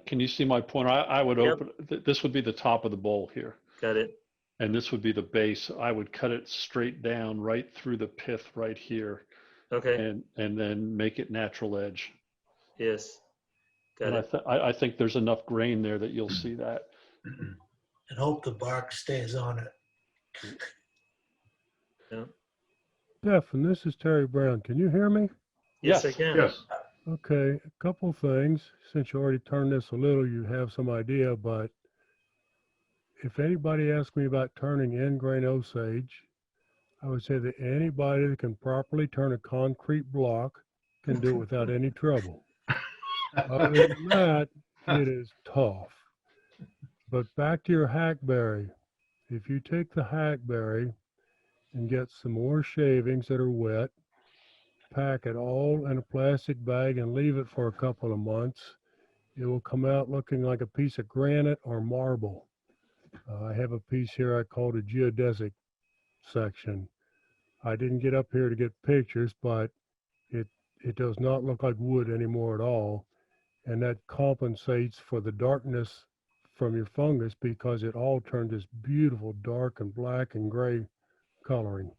Can you see my pointer? I would Yep. open. This would be the top of the bowl here, Got it. and this would be the base. I would cut it straight down right through the pith right here, Okay. and then make it natural edge. Yes. Got And it. I think there's enough grain there that you'll see that. And hope the bark stays on it. Yeah. Stephen, this is Terry Brown. Can you hear me? Yes, I can. Yes. Okay, a couple things. Since you already turned this a little, you have some idea, but if anybody asks me about turning end grain Osage, I would say that anybody that can properly turn a concrete block can do it without any trouble. Other than that, it is tough. But back to your hackberry. If you take the hackberry and get some more shavings that are wet, pack it all in a plastic bag and leave it for a couple of months, it will come out looking like a piece of granite or marble. I have a piece here I called a geodesic section. I didn't get up here to get pictures, but it does not look like wood anymore at all. And that compensates for the darkness from your fungus because it all turned this beautiful dark and black and gray coloring.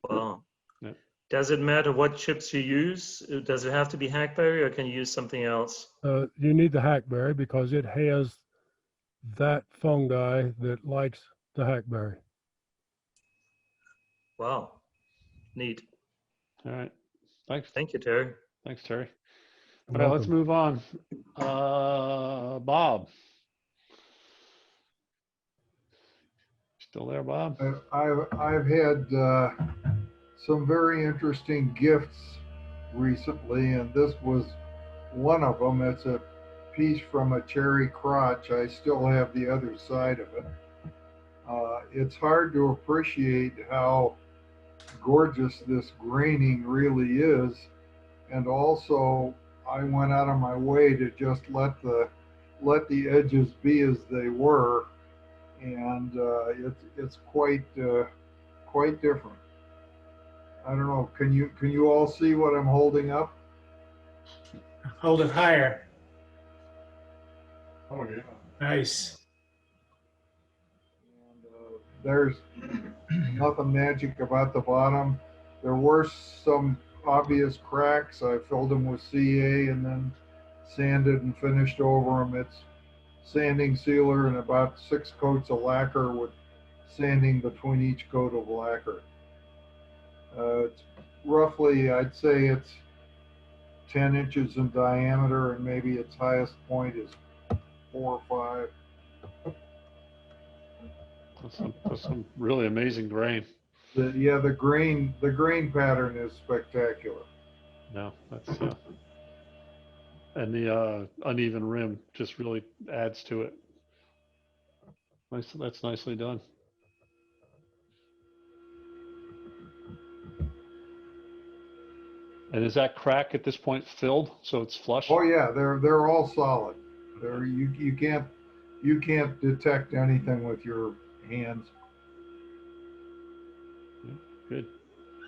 Wow. Yeah. Does it matter what chips you use? Does it have to be hackberry or can you use something else? You need the hackberry because it has that fungi that likes the hackberry. Wow. Neat. All right. Thanks. Thank you, Terry. Thanks, Terry. You're All right, let's welcome. move on. Bob. Still there, Bob? I've had some very interesting gifts recently, and this was one of them. It's a piece from a cherry crotch. I still have the other side of it. It's hard to appreciate how gorgeous this graining really is, and also I went out of my way to just let the edges be as they were, and it's quite different. I don't know. Can you all see what I'm holding up? Hold it higher. Oh, yeah. Nice. There's nothing magic about the bottom. There were some obvious cracks. I filled them with CA and then sanded and finished over them. It's sanding sealer and about 6 coats of lacquer with sanding between each coat of lacquer. It's roughly, I'd say it's 10 inches in diameter, and maybe its highest point is 4 or 5. That's some really amazing grain. The grain pattern is spectacular. No, that's and the uneven rim just really adds to it. Nice, that's nicely done. And is that crack at this point filled so it's flush? Oh yeah, they're all solid. You can't detect anything with your hands. Good.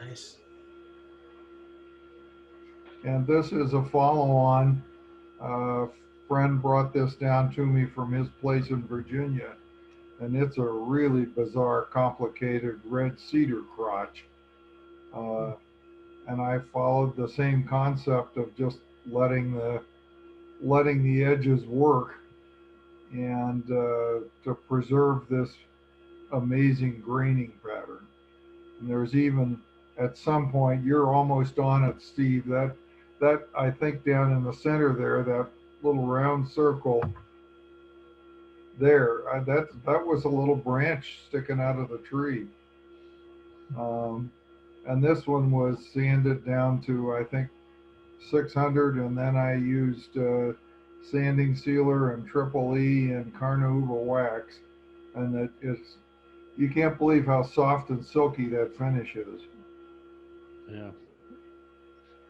Nice. And this is a follow-on. A friend brought this down to me from his place in Virginia, and it's a really bizarre, complicated red cedar crotch. And I followed the same concept of just letting the edges work, and to preserve this amazing graining pattern. And there's even at some point, you're almost on it, Steve, that I think down in the center there, that little round circle there, that was a little branch sticking out of the tree. And this one was sanded down to, I think, 600, and then I used sanding sealer and triple E and Carnauba wax, and you can't believe how soft and silky that finish is. Yeah.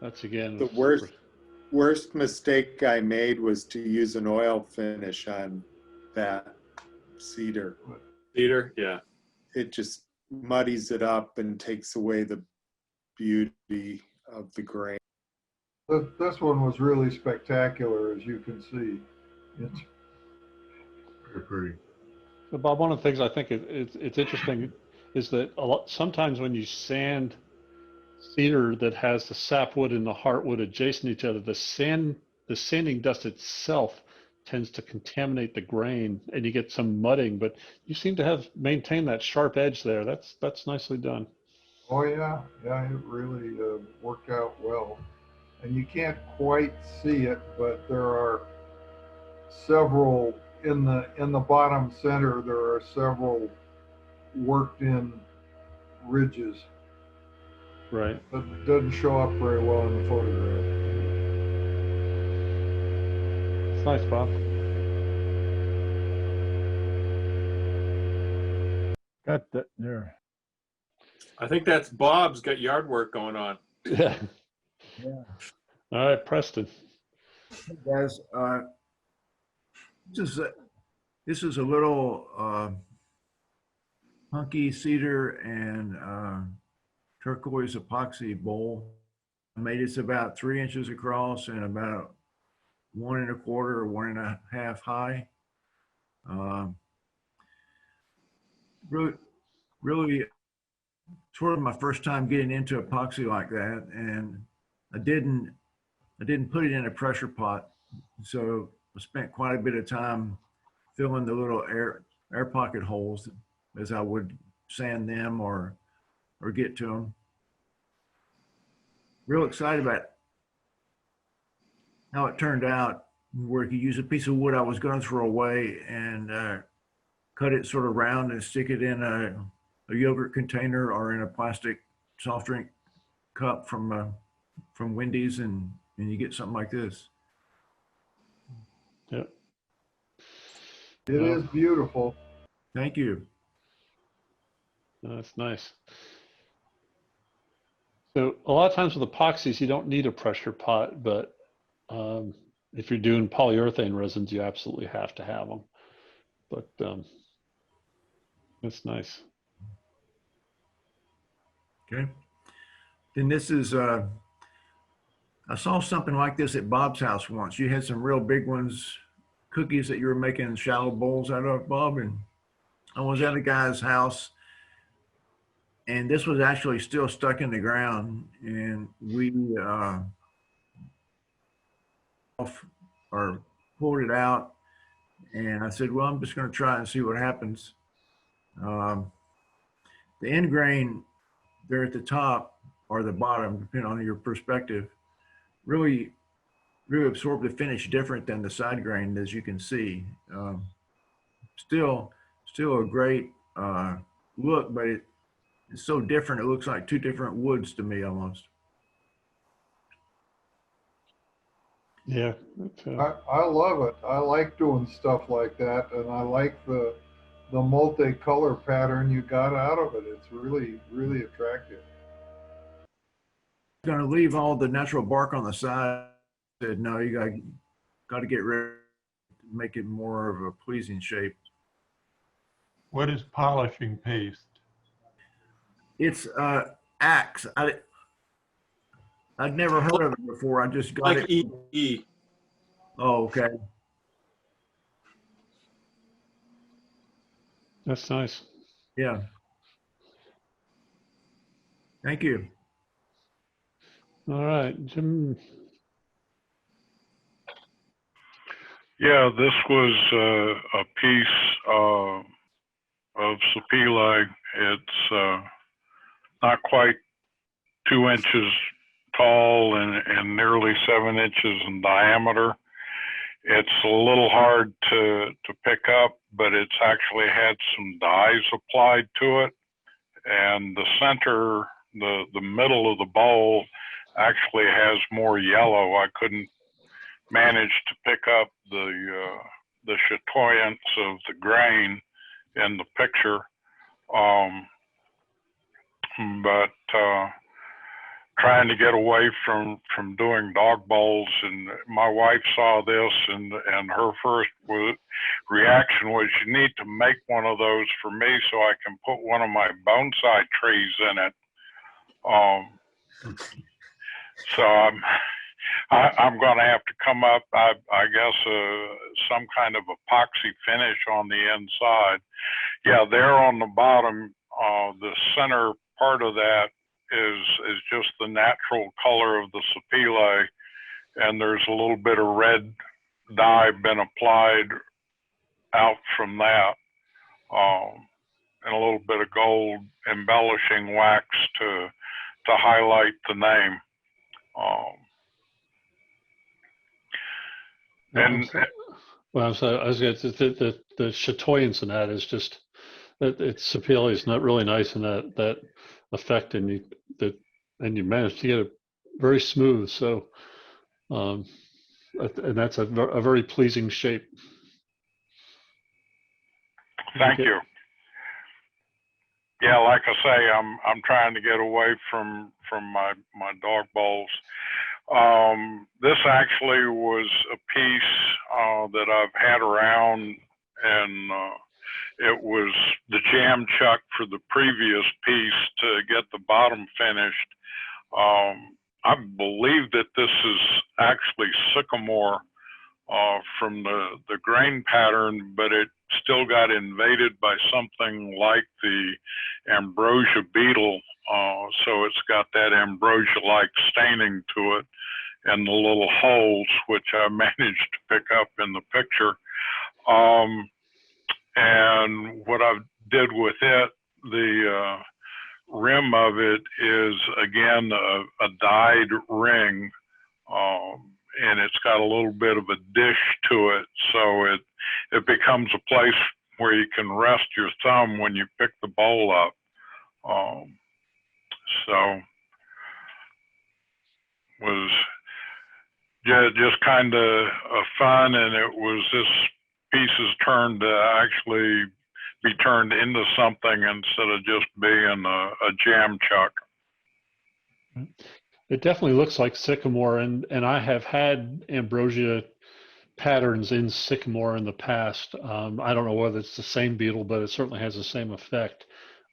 That's again The worst mistake I made was to use an oil finish on that cedar. Cedar, yeah. It just muddies it up and takes away the beauty of the grain. This one was really spectacular, as you can see. It's Very pretty. So Bob, one of the things I think it's interesting is that sometimes when you sand cedar that has the sapwood and the heartwood adjacent to each other, the sanding dust itself tends to contaminate the grain, and you get some mudding. But you seem to have maintained that sharp edge there. That's nicely done. Oh yeah, it really worked out well. And you can't quite see it, but there are several in the bottom center. There are several worked in ridges. Right. That doesn't show up very well in the photograph. It's nice, Bob. Got that there. I think that's Bob's got yard work going on. Yeah. Yeah. All right, Preston. Hey guys, this is a little hunky cedar and turquoise epoxy bowl. I made it's about 3 inches across and about 1 1/4 or 1 1/2 high. Really, sort of my first time getting into epoxy like that, and I didn't put it in a pressure pot, so I spent quite a bit of time filling the little air pocket holes as I would sand them or get to them. Real excited about how it turned out, where you could use a piece of wood I was going to throw away and cut it sort of round and stick it in a yogurt container or in a plastic soft drink cup from Wendy's, and you get something like this. Yep. It is beautiful. Thank you. That's nice. So a lot of times with epoxies, you don't need a pressure pot, but if you're doing polyurethane resins, you absolutely have to have them. But that's nice. Okay. Then this is, I saw something like this at Bob's house once. You had some real big ones, cookies that you were making shallow bowls out of, Bob. And I was at a guy's house, and this was actually still stuck in the ground. And we pulled it out. And I said, well, I'm just going to try and see what happens. The end grain there at the top or the bottom, depending on your perspective, really absorb the finish different than the side grain, as you can see. Still a great look, but it's so different. It looks like two different woods to me almost. Yeah. I love it. I like doing stuff like that, and I like the multicolor pattern you got out of it. It's really, really attractive. Going to leave all the natural bark on the side. Said no, you got to get rid of it, make it more of a pleasing shape. What is polishing paste? It's Axe. I'd never heard of it before. I just got Like it. E. Oh, okay. That's nice. Yeah. Thank you. All right, Jim. Yeah, this was a piece of sapele. It's not quite 2 inches tall and nearly 7 inches in diameter. It's a little hard to pick up, but it's actually had some dyes applied to it. And the center, the middle of the bowl actually has more yellow. I couldn't manage to pick up the chatoyance of the grain in the picture. But trying to get away from doing dog bowls, and my wife saw this, and her first reaction was, "You need to make one of those for me so I can put one of my bonsai trees in it." So I'm going to have to come up, I guess, some kind of epoxy finish on the inside. Yeah, there on the bottom, the center part of that is just the natural color of the sapele, and there's a little bit of red dye been applied out from that, and a little bit of gold embellishing wax to highlight the name. Well, so I was going to the chatoyance in that is just that it's sapele is not really nice in that effect, and you managed to get it very smooth. So, and that's a very pleasing shape. Thank you. Yeah, like I say, I'm trying to get away from my dog bowls. This actually was a piece that I've had around, and it was the jam chuck for the previous piece to get the bottom finished. I believe that this is actually sycamore from the grain pattern, but it still got invaded by something like the ambrosia beetle. So it's got that ambrosia-like staining to it, and the little holes, which I managed to pick up in the picture. And what I did with it, the rim of it is, again, a dyed ring, and it's got a little bit of a dish to it, so it becomes a place where you can rest your thumb when you pick the bowl up. So was just kind of fun, and it was this pieces turned to actually be turned into something instead of just being a jam chuck. It definitely looks like sycamore, and I have had ambrosia patterns in sycamore in the past. I don't know whether it's the same beetle, but it certainly has the same effect.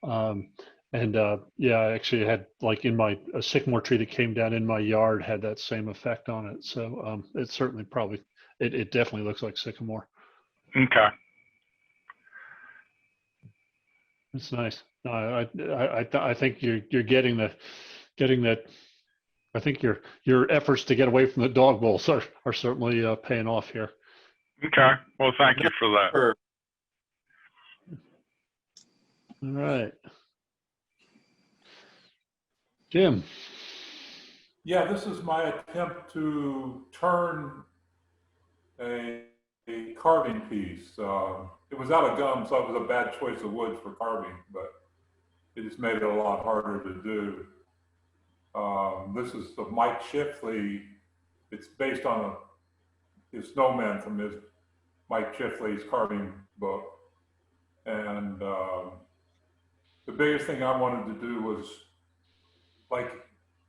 Yeah, I actually had, like, a sycamore tree that came down in my yard had that same effect on it. So it's certainly it definitely looks like sycamore. Okay. It's nice. No, I think you're getting that. I think your efforts to get away from the dog bowls are certainly paying off here. Okay. Well, thank you for that. All right. Jim. Yeah, this is my attempt to turn a carving piece. It was out of gum, so it was a bad choice of wood for carving, but it just made it a lot harder to do. This is the Mike Shifley. It's based on his snowman from his Mike Shifley's carving book. And the biggest thing I wanted to do was, like,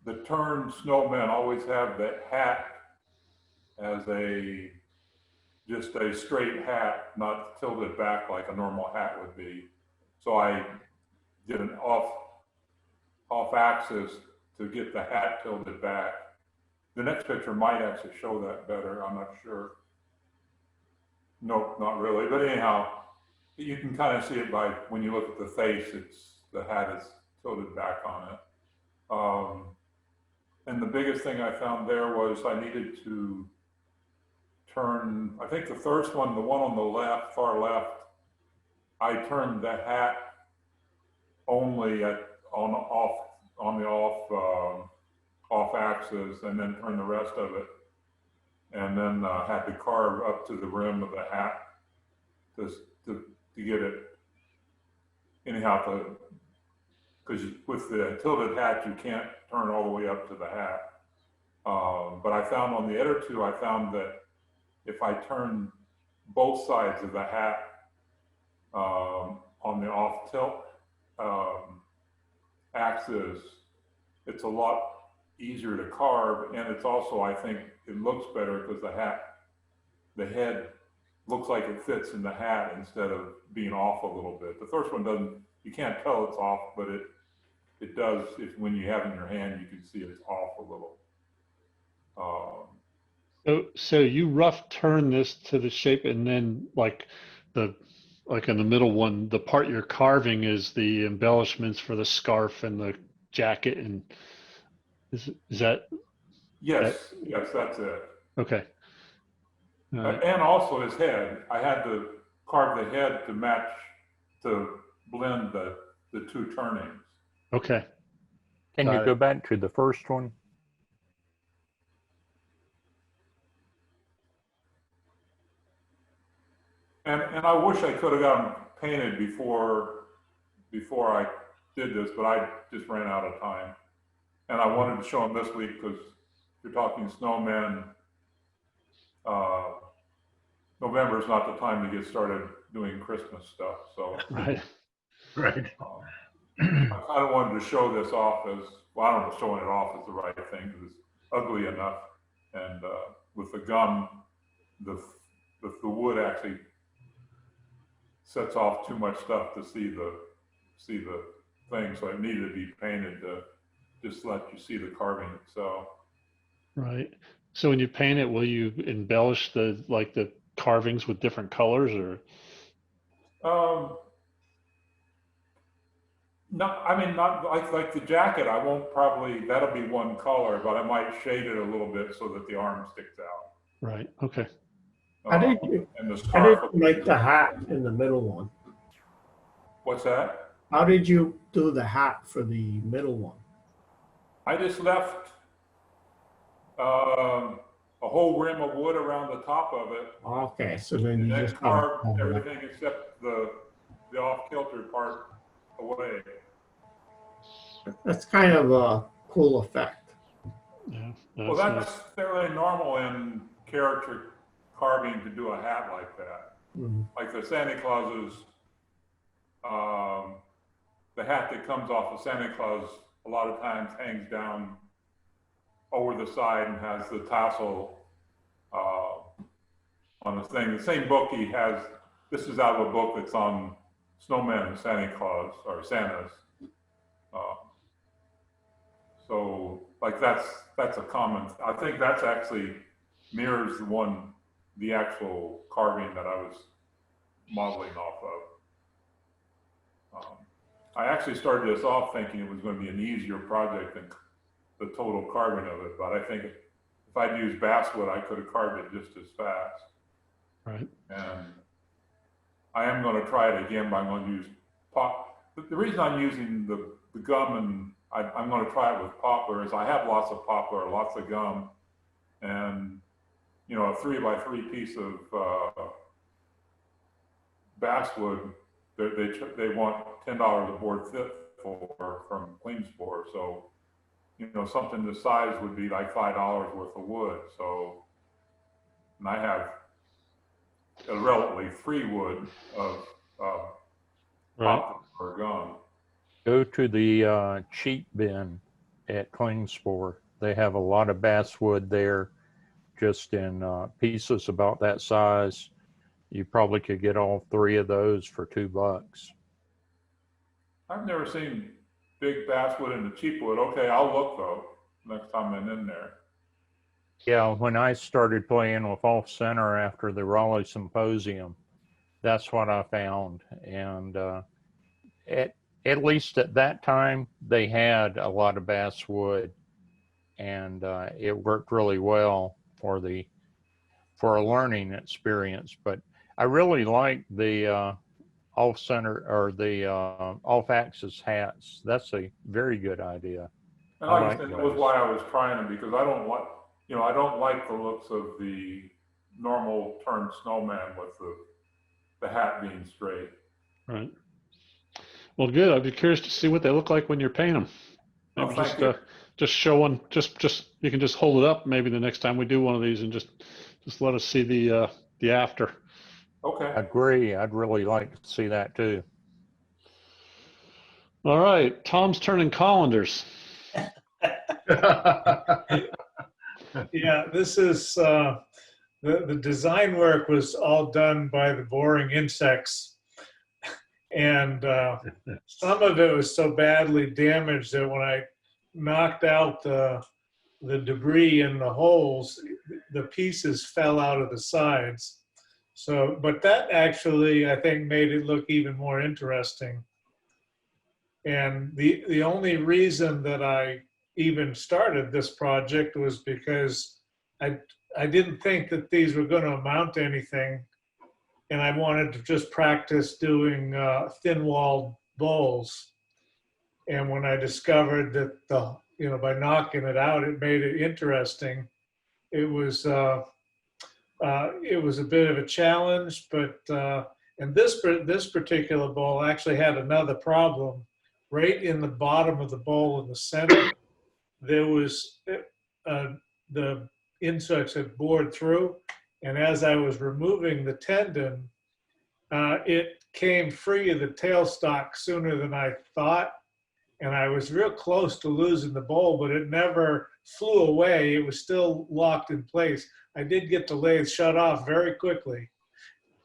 the turned snowmen always have that hat as just a straight hat, not tilted back like a normal hat would be. So I did an off axis to get the hat tilted back. The next picture might actually show that better, I'm not sure. Nope, not really, but anyhow, you can kind of see it by, when you look at the face, the hat is tilted back on it. And the biggest thing I found there was I needed to turn, I think the first one, the one on the left, far left, I turned the hat only on the off axis, and then turned the rest of it, and then had to carve up to the rim of the hat to get it anyhow. Because with the tilted hat, you can't turn all the way up to the hat. But I found on the other two, I found that if I turn both sides of the hat on the off tilt axis, it's a lot easier to carve, and it's also, I think, it looks better because the head looks like it fits in the hat instead of being off a little bit. The first one doesn't, you can't tell it's off, but it does. When you have it in your hand, you can see it's off a little. So you rough turn this to the shape, and then like in the middle one, the part you're carving is the embellishments for the scarf and the jacket, and is that? Yes, that's it. Okay. And also his head. I had to carve the head to match, to blend the two turnings. Okay. Can you go back to the first one? And I wish I could have gotten painted before I did this, but I just ran out of time. And I wanted to show them this week because you're talking snowmen. November is not the time to get started doing Christmas stuff. So right. I kind of wanted to show this off as, well, I don't know if showing it off is the right thing because it's ugly enough. And with the gum, the wood actually sets off too much stuff to see the thing, so it needed to be painted to just let you see the carving itself. Right. So when you paint it, will you embellish the carvings with different colors, or? No, I mean, not like the jacket. I won't probably, that'll be one color, but I might shade it a little bit so that the arm sticks out. Right. Okay. How did you make the hat in the middle one? What's that? How did you do the hat for the middle one? I just left a whole rim of wood around the top of it. Okay, so then you And just carved everything except the off-kilter part away. That's kind of a cool effect. Yeah. Well, that's fairly normal in character carving to do a hat like that. Mm-hmm. Like the Santa Clauses, the hat that comes off of Santa Claus a lot of times hangs down over the side and has the tassel on the thing. The same book he has, this is out of a book that's on snowmen and Santa Claus, or Santas. So like that's a common, I think that's actually mirrors the actual carving that I was modeling off of. I actually started this off thinking it was going to be an easier project than the total carving of it, but I think if I'd used basswood, I could have carved it just as fast. Right. And I am going to try it again, but I'm going to use pop. The reason I'm using the gum and I'm going to try it with poplar is I have lots of poplar, lots of gum, and you know, a 3x3 piece of basswood, they want $10 a board for from Cleanspore. So, you know, something this size would be like $5 worth of wood. So, and I have a relatively free wood of poplar or gum. Go to the cheap bin at Cleanspore. They have a lot of basswood there, just in pieces about that size. You probably could get all 3 of those for $2. I've never seen big basswood in the cheap wood. Okay, I'll look though next time I'm in there. Yeah, when I started playing with Off Center after the Raleigh Symposium, that's what I found. And at least at that time, they had a lot of basswood, and it worked really well for for a learning experience. But I really like the off center or the off axis hats. That's a very good idea. And like I like said, that was those. why I was trying them, because I don't like, I don't like the looks of the normal turned snowman with the hat being straight. Right. Well, good. I'd be curious to see what they look like when you're painting them. Oh, Maybe thank you. just show one. Just you can just hold it up maybe the next time we do one of these, and just let us see the after. Okay. Agree. I'd really like to see that too. All right, Tom's turning colanders. Yeah, this is the design work was all done by the boring insects, and some of it was so badly damaged that when I knocked out the debris in the holes, the pieces fell out of the sides. So, but that actually, I think, made it look even more interesting. And the only reason that I even started this project was because I didn't think that these were going to amount to anything, and I wanted to just practice doing thin-walled bowls. And when I discovered that by knocking it out, it made it interesting. It was a bit of a challenge, but and this particular bowl actually had another problem. Right in the bottom of the bowl in the center, there was the insects had bored through, and as I was removing the tendon, it came free of the tailstock sooner than I thought, and I was real close to losing the bowl, but it never flew away. It was still locked in place. I did get the lathe shut off very quickly,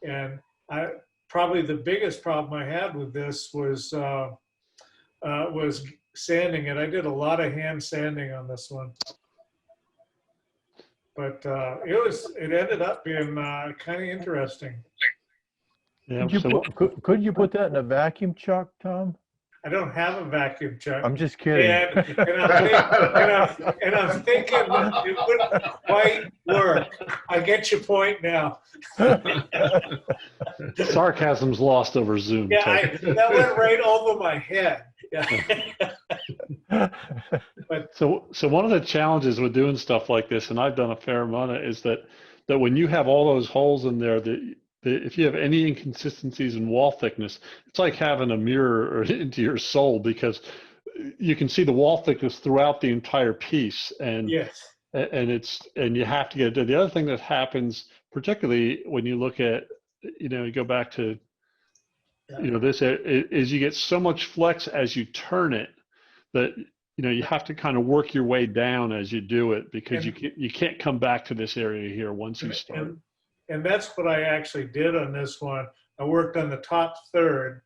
and probably the biggest problem I had with this was sanding it. I did a lot of hand sanding on this one, but it ended up being kind of interesting. Yeah. Could you put that in a vacuum chuck, Tom? I don't have a vacuum chuck. I'm just kidding. And I'm thinking that it wouldn't quite work. I get your point now. Sarcasm's lost over Zoom. Yeah, that went right over my head. But So one of the challenges with doing stuff like this, and I've done a fair amount of, is that when you have all those holes in there, if you have any inconsistencies in wall thickness, it's like having a mirror into your soul, because you can see the wall thickness throughout the entire piece, and yes, and you have to get it done. The other thing that happens, particularly when you look at, you go back to, this is you get so much flex as you turn it that you have to kind of work your way down as you do it, because you can't come back to this area here once you start. And that's what I actually did on this one. I worked on the top third,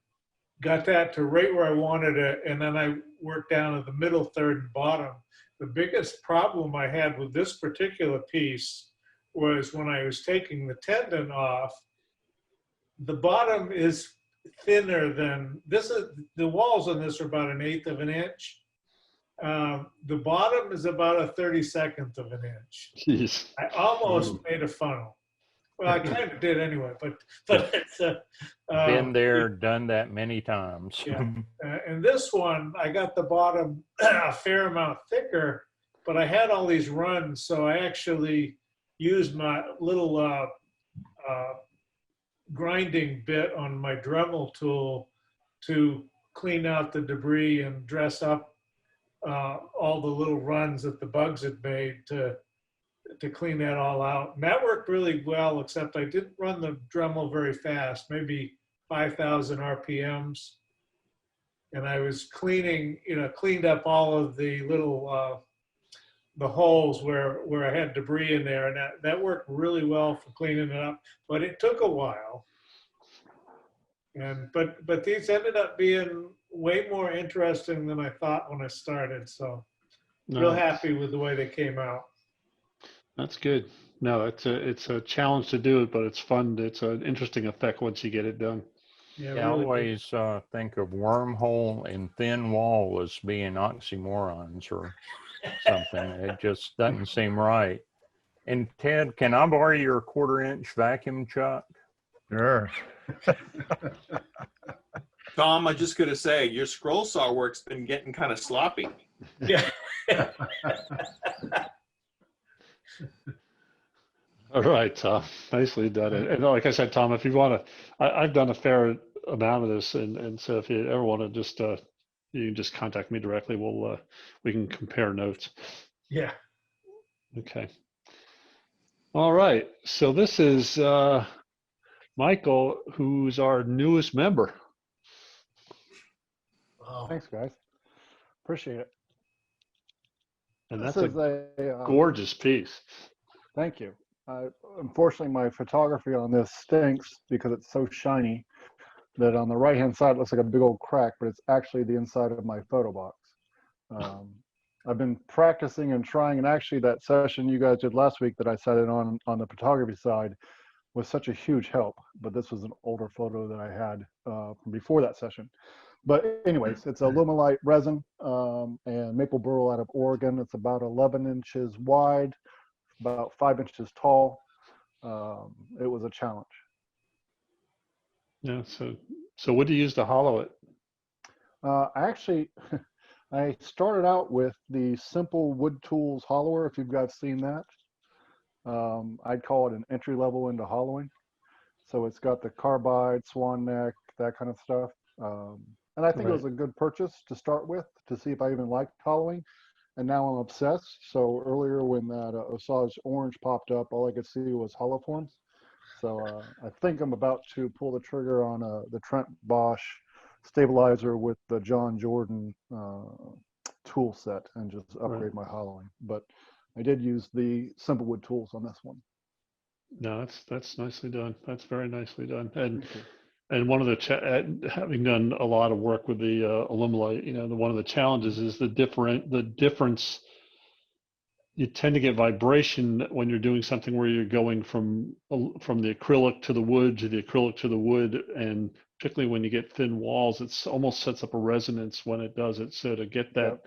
got that to right where I wanted it, and then I worked down to the middle third and bottom. The biggest problem I had with this particular piece was when I was taking the tendon off, the bottom is thinner than this. The walls on this are about 1/8 of an inch. The bottom is about 1/32 of an inch. Jeez. I almost made a funnel. Well, I kind of did anyway, but it's Been there, done that many times. yeah. And this one, I got the bottom a fair amount thicker, but I had all these runs, so I actually used my little grinding bit on my Dremel tool to clean out the debris and dress up all the little runs that the bugs had made to clean that all out. And that worked really well, except I didn't run the Dremel very fast, maybe 5,000 RPMs. And I was cleaned up all of the little, the holes where I had debris in there. And that worked really well for cleaning it up, but it took a while. But these ended up being way more interesting than I thought when I started. So real happy with the way they came out. That's good. No, it's a challenge to do it, but it's fun. It's an interesting effect once you get it done. Yeah, I always think of wormhole and thin wall as being oxymorons or something. It just doesn't seem right. And Ted, can I borrow your 1/4-inch vacuum chuck? Sure. Tom, I just gotta say, your scroll saw work's been getting kind of sloppy. Yeah. All right, Tom. Nicely done. And like I said, Tom, if you want to, I've done a fair amount of this, and so if you ever want to just, you can just contact me directly. We can compare notes. Yeah. Okay. All right. So this is Michael, who's our newest member. Wow. Thanks, guys. Appreciate it. And This that's is a gorgeous piece. Thank you. Unfortunately, my photography on this stinks because it's so shiny that on the right-hand side it looks like a big old crack, but it's actually the inside of my photo box. I've been practicing and trying, and actually that session you guys did last week that I sat in on the photography side was such a huge help. But this was an older photo that I had from before that session. But anyways, it's a Lumelite resin and maple burl out of Oregon. It's about 11 inches wide, about 5 inches tall. It was a challenge. Yeah. So what do you use to hollow it? I started out with the simple wood tools hollower, if you guys seen that. I'd call it an entry level into hollowing. So it's got the carbide, swan neck, that kind of stuff. And I think it was a good purchase to start with to see if I even liked hollowing. And now I'm obsessed. So earlier when that Osage orange popped up, all I could see was hollow forms. So I think I'm about to pull the trigger on the Trent Bosch stabilizer with the John Jordan tool set and just upgrade my hollowing. But I did use the simple wood tools on this one. No, that's nicely done. That's very nicely done. And one of the having done a lot of work with the Alumilite, one of the challenges is the difference. You tend to get vibration when you're doing something where you're going from the acrylic to the wood to the acrylic to the wood, and particularly when you get thin walls, it's almost sets up a resonance when it does it. So to get that,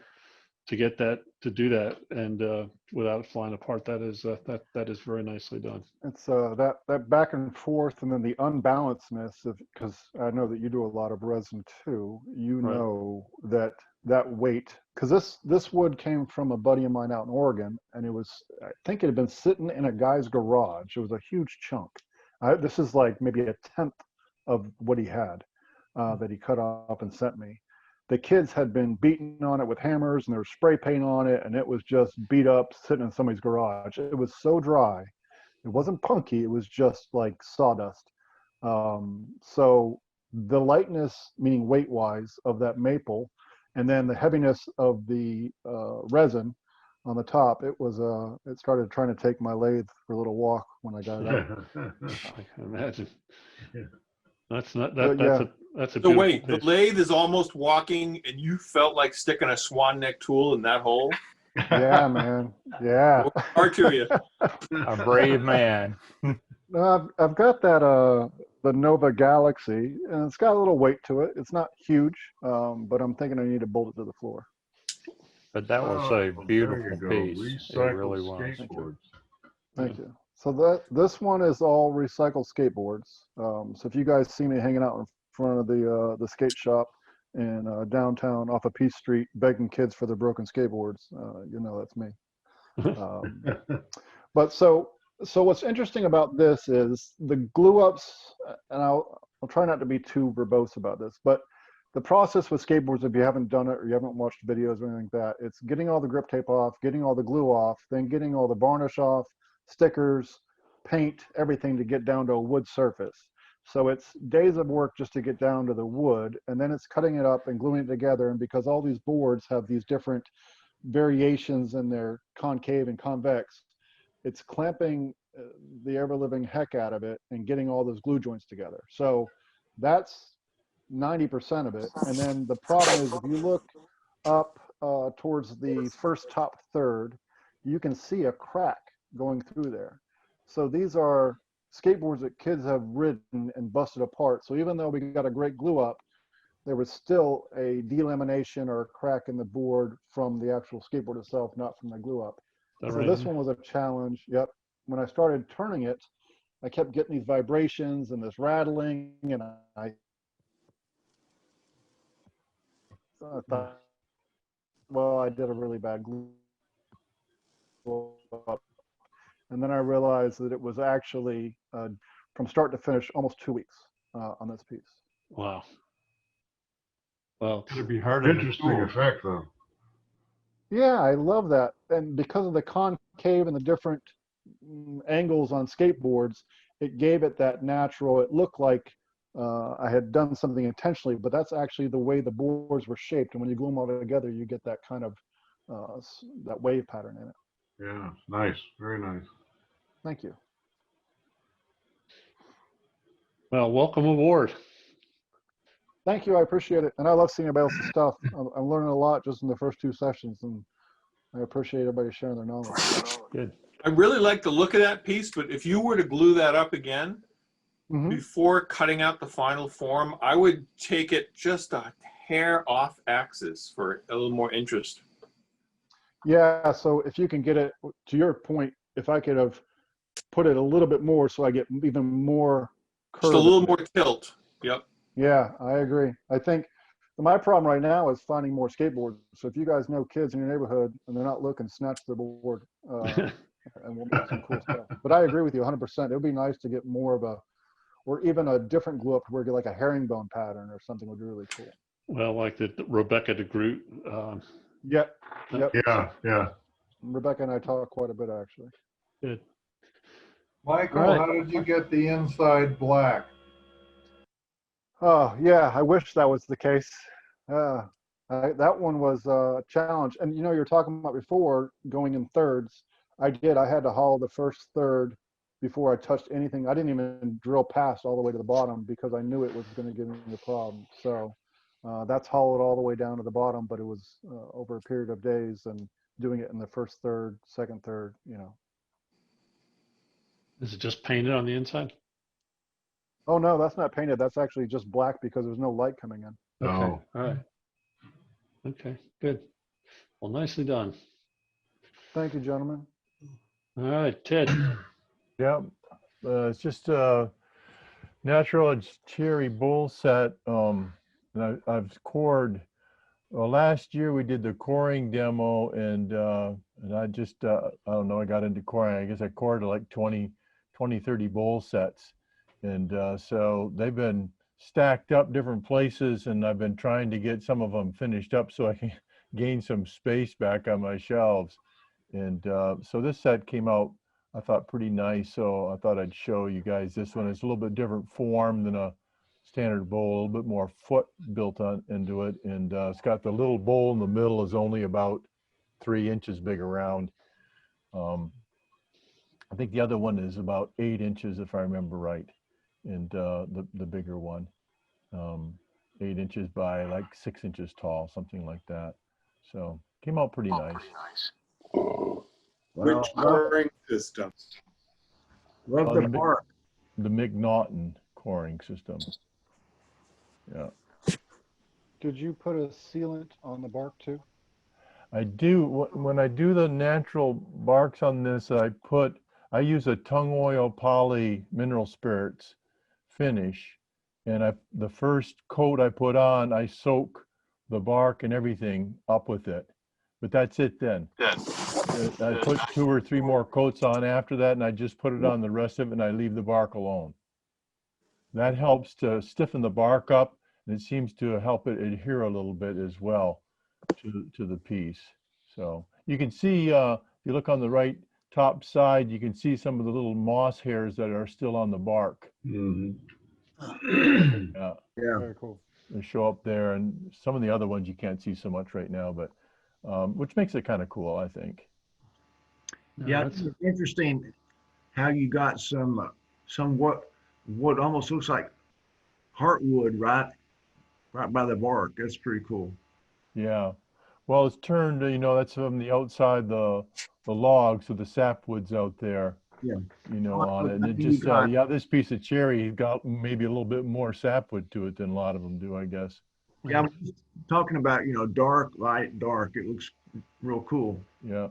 to do that, and without flying apart, that is very nicely done. It's that back and forth, and then the unbalancedness of, because I know that you do a lot of resin too. You know that weight, because this wood came from a buddy of mine out in Oregon, and I think it had been sitting in a guy's garage. It was a huge chunk. This is like maybe a tenth of what he had that he cut off and sent me. The kids had been beating on it with hammers, and there was spray paint on it, and it was just beat up sitting in somebody's garage. It was so dry. It wasn't punky. It was just like sawdust. So the lightness, meaning weight-wise, of that maple, and then the heaviness of the resin on the top, it started trying to take my lathe for a little walk when I got it out. I can imagine. That's a So beautiful wait, the piece. lathe is almost walking, and you felt like sticking a swan neck tool in that hole? Yeah, man. Yeah. More to you. A brave man. I've got that the Nova Galaxy, and it's got a little weight to it. It's not huge, but I'm thinking I need to bolt it to the floor. But that was a beautiful piece. It really was. Skateboards. Thank you. So this one is all recycled skateboards. So if you guys see me hanging out in front of the skate shop in downtown off of Peace Street begging kids for their broken skateboards, that's me. But so what's interesting about this is the glue ups, and I'll try not to be too verbose about this, but the process with skateboards, if you haven't done it or you haven't watched videos or anything like that, it's getting all the grip tape off, getting all the glue off, then getting all the varnish off, stickers, paint, everything to get down to a wood surface. So it's days of work just to get down to the wood, and then it's cutting it up and gluing it together. And because all these boards have these different variations in their concave and convex, it's clamping the ever-living heck out of it and getting all those glue joints together. So that's 90% of it. And then the problem is, if you look up towards the first top third, you can see a crack going through there. So these are skateboards that kids have ridden and busted apart. So even though we got a great glue up, there was still a delamination or a crack in the board from the actual skateboard itself, not from the glue up. So this one was a challenge. Yep. when I started turning it, I kept getting these vibrations and this rattling, and I thought, well, I did a really bad glue up. And then I realized that it was actually from start to finish almost 2 weeks on this piece. Wow. Well, It'd be harder. Interesting effect, though. Yeah, I love that. And because of the concave and the different angles on skateboards, it gave it that natural, it looked like I had done something intentionally, but that's actually the way the boards were shaped. And when you glue them all together, you get that kind of, that wave pattern in it. Yeah, nice, very nice. Thank you. well, welcome aboard. Thank you, I appreciate it. And I love seeing everybody else's stuff. I'm learning a lot just in the first 2 sessions, and I appreciate everybody sharing their knowledge. Good. I really like the look of that piece, but if you were to glue that up again, before cutting out the final form, I would take it just a hair off axis for a little more interest. Yeah, so if you can get it, to your point, if I could have put it a little bit more so I get even more curve. Just a little more tilt. Yep. Yeah, I agree. I think my problem right now is finding more skateboards. So if you guys know kids in your neighborhood and they're not looking, snatch their board and we'll make some cool stuff. But I agree with you 100%. It would be nice to get more of a, or even a different glue up where you get like a herringbone pattern or something would be really cool. Well, like the Rebecca de Groot. Yep. Yeah. Rebecca and I talk quite a bit, actually. Good. Michael, All right. how did you get the inside black? Oh, yeah, I wish that was the case. That one was a challenge. And you know, you're talking about before going in thirds. I had to haul the first third before I touched anything. I didn't even drill past all the way to the bottom because I knew it was going to give me a problem. So that's hauled all the way down to the bottom, but it was over a period of days and doing it in the first third, second third, you know. Is it just painted on the inside? Oh, no, that's not painted. That's actually just black because there's no light coming in. Okay. Oh. All right. Okay, good. Well, nicely done. Thank you, gentlemen. All right, Ted. Yeah, it's just a natural cherry bull set. And I've cored. Well, last year we did the coring demo, and I just I don't know. I got into coring. I guess I cored like 20, 30 bowl sets, and so they've been stacked up different places, and I've been trying to get some of them finished up so I can gain some space back on my shelves. And so this set came out, I thought, pretty nice. So I thought I'd show you guys this one. It's a little bit different form than a standard bowl, a little bit more foot built on into it. And it's got the little bowl in the middle is only about 3 inches big around. I think the other one is about 8 inches, if I remember right. And the bigger one, 8 inches by like 6 inches tall, something like that. So came out pretty nice. Which coring system? Love the bark. The McNaughton coring system. Yeah. Did you put a sealant on the bark too? I do. When I do the natural barks on this, I use a tung oil poly mineral spirits finish, and the first coat I put on, I soak the bark and everything up with it. But that's it then. I put 2 or 3 more coats on after that, and I just put it on the rest of it, and I leave the bark alone. That helps to stiffen the bark up, and it seems to help it adhere a little bit as well to the piece. So you can see, if you look on the right top side, you can see some of the little moss hairs that are still on the bark. Mm-hmm. Yeah. Very cool. They show up there, and some of the other ones you can't see so much right now, but which makes it kind of cool, I think. Yeah, it's interesting how you got some what almost looks like heartwood right by the bark. That's pretty cool. Yeah. Well, it's turned, that's from the outside the logs, so the sapwood's out there. Yeah. On it. And it just, this piece of cherry got maybe a little bit more sapwood to it than a lot of them do, I guess. Yeah, I'm just talking about, dark, light, dark. It looks real cool. Yeah.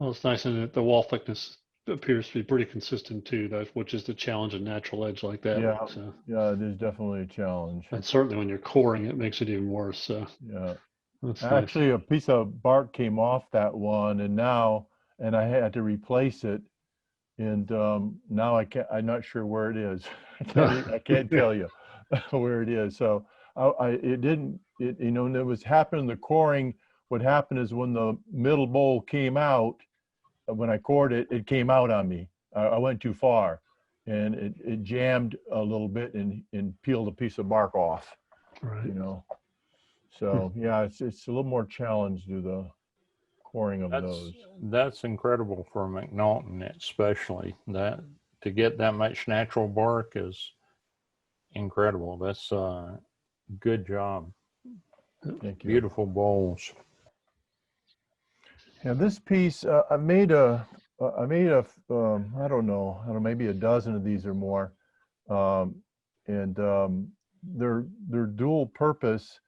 Well, it's nice, and the wall thickness appears to be pretty consistent too, which is the challenge of natural edge like that. Yeah, So, yeah, it is definitely a challenge. and certainly when you're coring, it makes it even worse. So Yeah. that's nice. Actually, a piece of bark came off that one, and I had to replace it. And now I'm not sure where it is. I can't tell you where it is. So and it was happening, the coring, what happened is when the middle bowl came out, when I cored it, it came out on me. I went too far, and it jammed a little bit and peeled a piece of bark off, Right. you know. So yeah, it's a little more challenge to the coring of those. That's incredible for McNaughton, especially. That to get that much natural bark is incredible. That's good job. Thank you. Beautiful bowls. Yeah, this piece I made a I don't know, maybe a dozen of these or more, and they're dual purpose.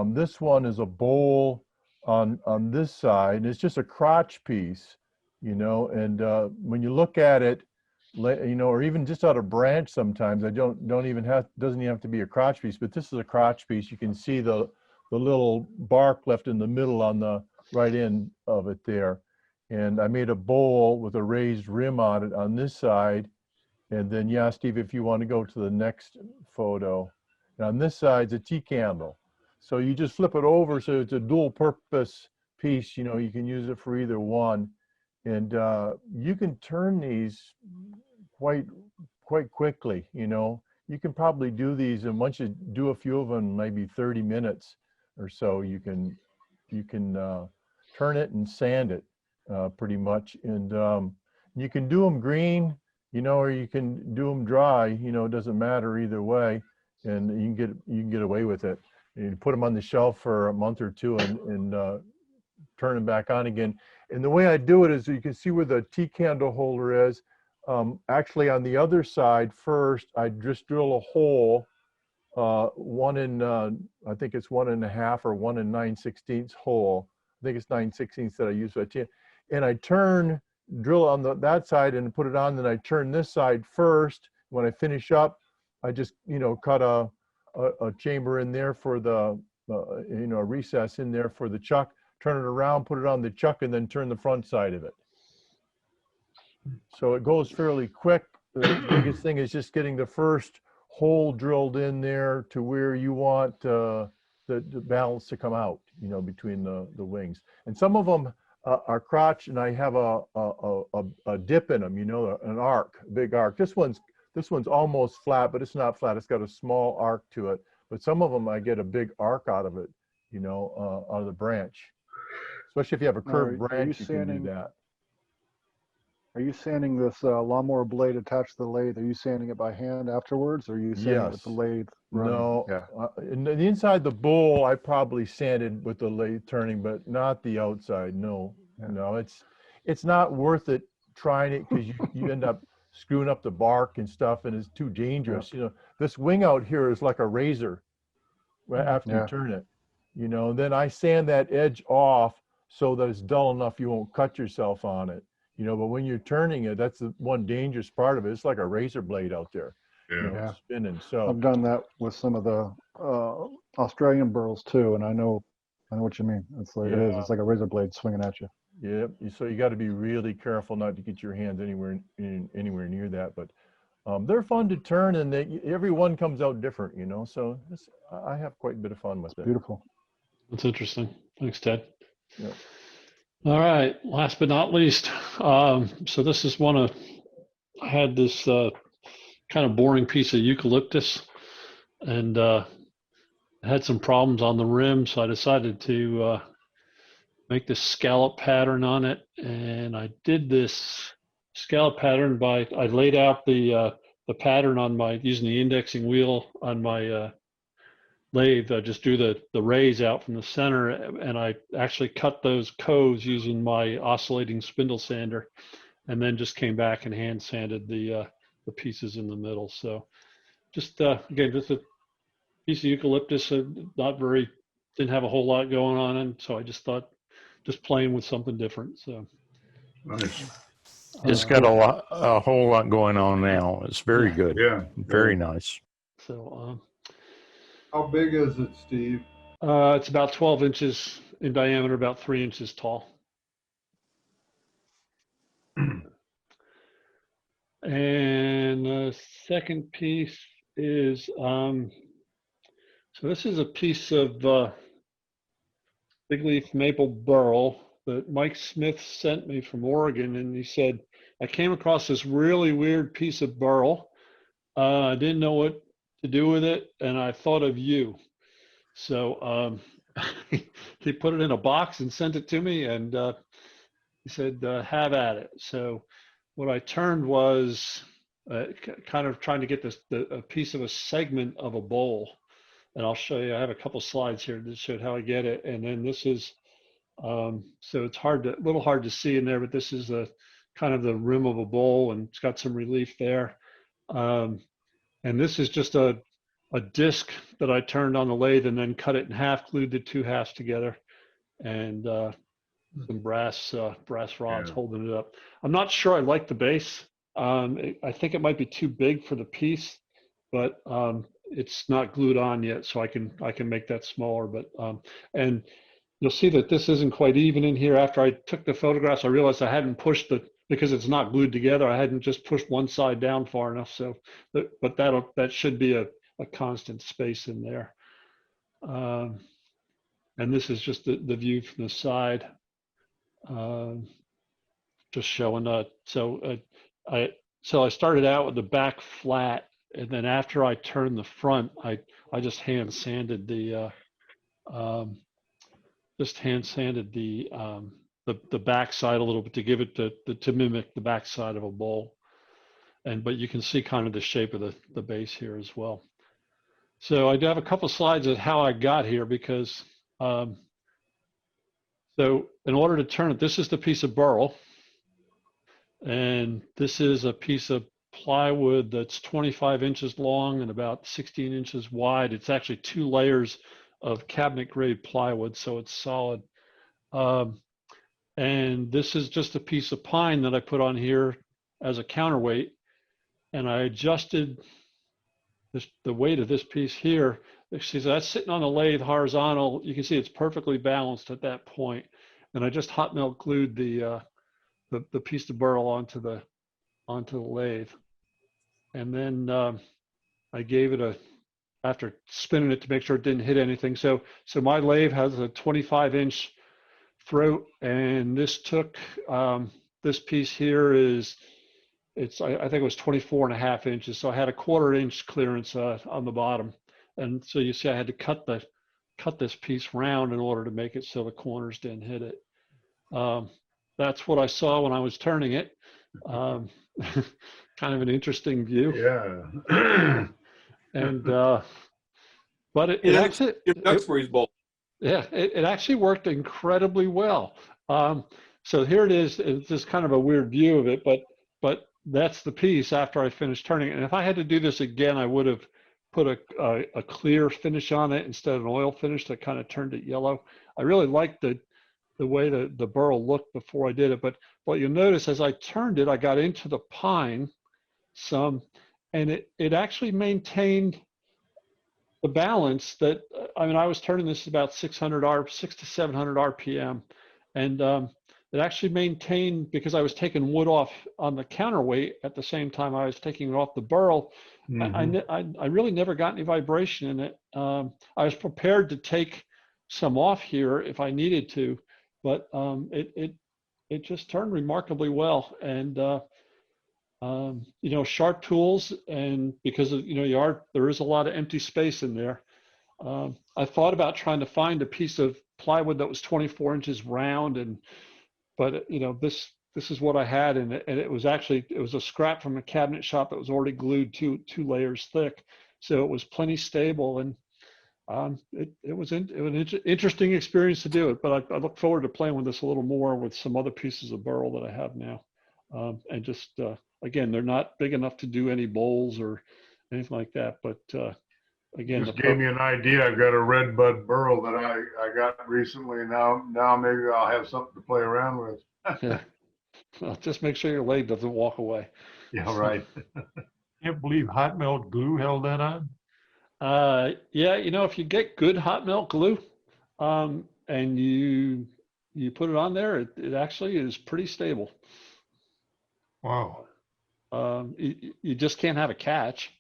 This one is a bowl on this side, and it's just a crotch piece, you know. And when you look at it, you know, or even just out of branch, sometimes doesn't even have to be a crotch piece, but this is a crotch piece. You can see the little bark left in the middle on the right end of it there. And I made a bowl with a raised rim on it on this side. And then, yeah, Steve, if you want to go to the next photo. And on this side, it's a tea candle. So you just flip it over, so it's a dual purpose piece. You know, you can use it for either one. And you can turn these quite quickly, you know. You can probably do these, and once you do a few of them, maybe 30 minutes or so, you can turn it and sand it pretty much. And you can do them green, you know, or you can do them dry, you know, it doesn't matter either way. And you can get away with it. And you put them on the shelf for a month or two and turn them back on again. And the way I do it is, you can see where the tea candle holder is. Actually, on the other side first, I just drill a hole, one in, I think it's 1.5 or 1 9/16 hole. I think it's 9/16 that I use for that tea. And I drill on that side and put it on. Then I turn this side first. When I finish up, I just, you know, cut a chamber in there for the, you know, a recess in there for the chuck, turn it around, put it on the chuck, and then turn the front side of it. So it goes fairly quick. The biggest thing is just getting the first hole drilled in there to where you want the balance to come out, you know, between the wings. And some of them are crotch, and I have a dip in them, you know, an arc, a big arc. This one's almost flat, but it's not flat. It's got a small arc to it. But some of them I get a big arc out of it, you know, out of the branch. Especially if you have a curved branch, you can do that. Are you sanding this lawnmower blade attached to the lathe? Are you sanding it by hand afterwards, or are you sanding it with the lathe running? No, Yeah. in the inside the bowl, I probably sanded with the lathe turning, but not the outside. No, no, it's not worth it trying it, because you end up screwing up the bark and stuff, and it's too dangerous. You know, this wing out here is like a razor after you turn it, you know. And then I sand that edge off so that it's dull enough you won't cut yourself on it. You know, but when you're turning it, that's the one dangerous part of it. It's like a razor blade out there, you know, spinning. So I've done that with some of the Australian burls too, and I know what you mean. It's like it is. It's like a razor blade swinging at you. Yeah. So you got to be really careful not to get your hands anywhere near that. But they're fun to turn, and every one comes out different, you know. So I have quite a bit of fun with it. Beautiful. That's interesting. Thanks, Ted. Yeah. All right, last but not least, so this is I had this kind of boring piece of eucalyptus, and had some problems on the rim, so I decided to make this scallop pattern on it. And I did this scallop pattern I laid out the pattern on using the indexing wheel on my lathe. I just drew the rays out from the center, and I actually cut those coves using my oscillating spindle sander, and then just came back and hand sanded the pieces in the middle. So just again, just a piece of eucalyptus, didn't have a whole lot going on, and so I just thought, just playing with something different. So Nice. It's got a whole lot going on now. It's very good. Yeah. Very nice. So How big is it, Steve? it's about 12 inches in diameter, about 3 inches tall. And the second piece is, so this is a piece of big leaf maple burl that Mike Smith sent me from Oregon. And he said, I came across this really weird piece of burl. I didn't know what to do with it, and I thought of you. So he put it in a box and sent it to me, and he said, have at it. So what I turned was kind of trying to get a piece of a segment of a bowl. And I'll show you, I have a couple slides here that show how I get it. And then this is, so it's a little hard to see in there, but this is a kind of the rim of a bowl, and it's got some relief there. And this is just a disc that I turned on the lathe and then cut it in half, glued the two halves together, and some brass rods holding it up. I'm not sure I like the base. I think it might be too big for the piece, but it's not glued on yet, so I can make that smaller. But and you'll see that this isn't quite even in here. After I took the photographs, I realized I hadn't pushed because it's not glued together, I hadn't just pushed one side down far enough. So, but that should be a constant space in there. And this is just the view from the side, just showing so I started out with the back flat, and then after I turned the front, I just hand sanded the back side a little bit to give it to mimic the back side of a bowl. But you can see kind of the shape of the base here as well. So I do have a couple slides of how I got here, because so in order to turn it, this is the piece of burl, and this is a piece of plywood that's 25 inches long and about 16 inches wide. It's actually 2 layers of cabinet grade plywood, so it's solid. And this is just a piece of pine that I put on here as a counterweight, and I adjusted the weight of this piece here. See, so that's sitting on the lathe horizontal. You can see it's perfectly balanced at that point. And I just hot melt glued the piece of burl onto the lathe. And then I gave it after spinning it to make sure it didn't hit anything. So my lathe has a 25-inch throat, and this took, this piece here I think it was 24.5 inches. So I had a 1/4 inch clearance on the bottom. And so you see I had to cut this piece round in order to make it so the corners didn't hit it. That's what I saw when I was turning it. Kind of an interesting view. Yeah. And but it actually, Duxbury's bowl. Yeah, it actually worked incredibly well. So here it is. It's just kind of a weird view of it, but that's the piece after I finished turning it. And if I had to do this again, I would have put a clear finish on it instead of an oil finish that kind of turned it yellow. I really liked the way the burl looked before I did it. But what you'll notice as I turned it, I got into the pine some, and it actually maintained the balance that, I mean, I was turning this about 6 to 700 RPM, and it actually maintained, because I was taking wood off on the counterweight at the same time I was taking it off the burl. I really never got any vibration in it. I was prepared to take some off here if I needed to, but it just turned remarkably well. And you know, sharp tools, and because of, you know, there is a lot of empty space in there. I thought about trying to find a piece of plywood that was 24 inches round, but you know, this is what I had, and it was a scrap from a cabinet shop that was already glued two layers thick, so it was plenty stable, and it was an interesting experience to do it. But I look forward to playing with this a little more with some other pieces of burl that I have now, and just again, they're not big enough to do any bowls or anything like that, but again, just gave me an idea. I've got a red bud burl that I got recently. Now maybe I'll have something to play around with. Yeah. Well, just make sure your leg doesn't walk away. Yeah, right. Can't believe hot melt glue held that on. Yeah, if you get good hot melt glue, and you put it on there, it actually is pretty stable. Wow. You just can't have a catch.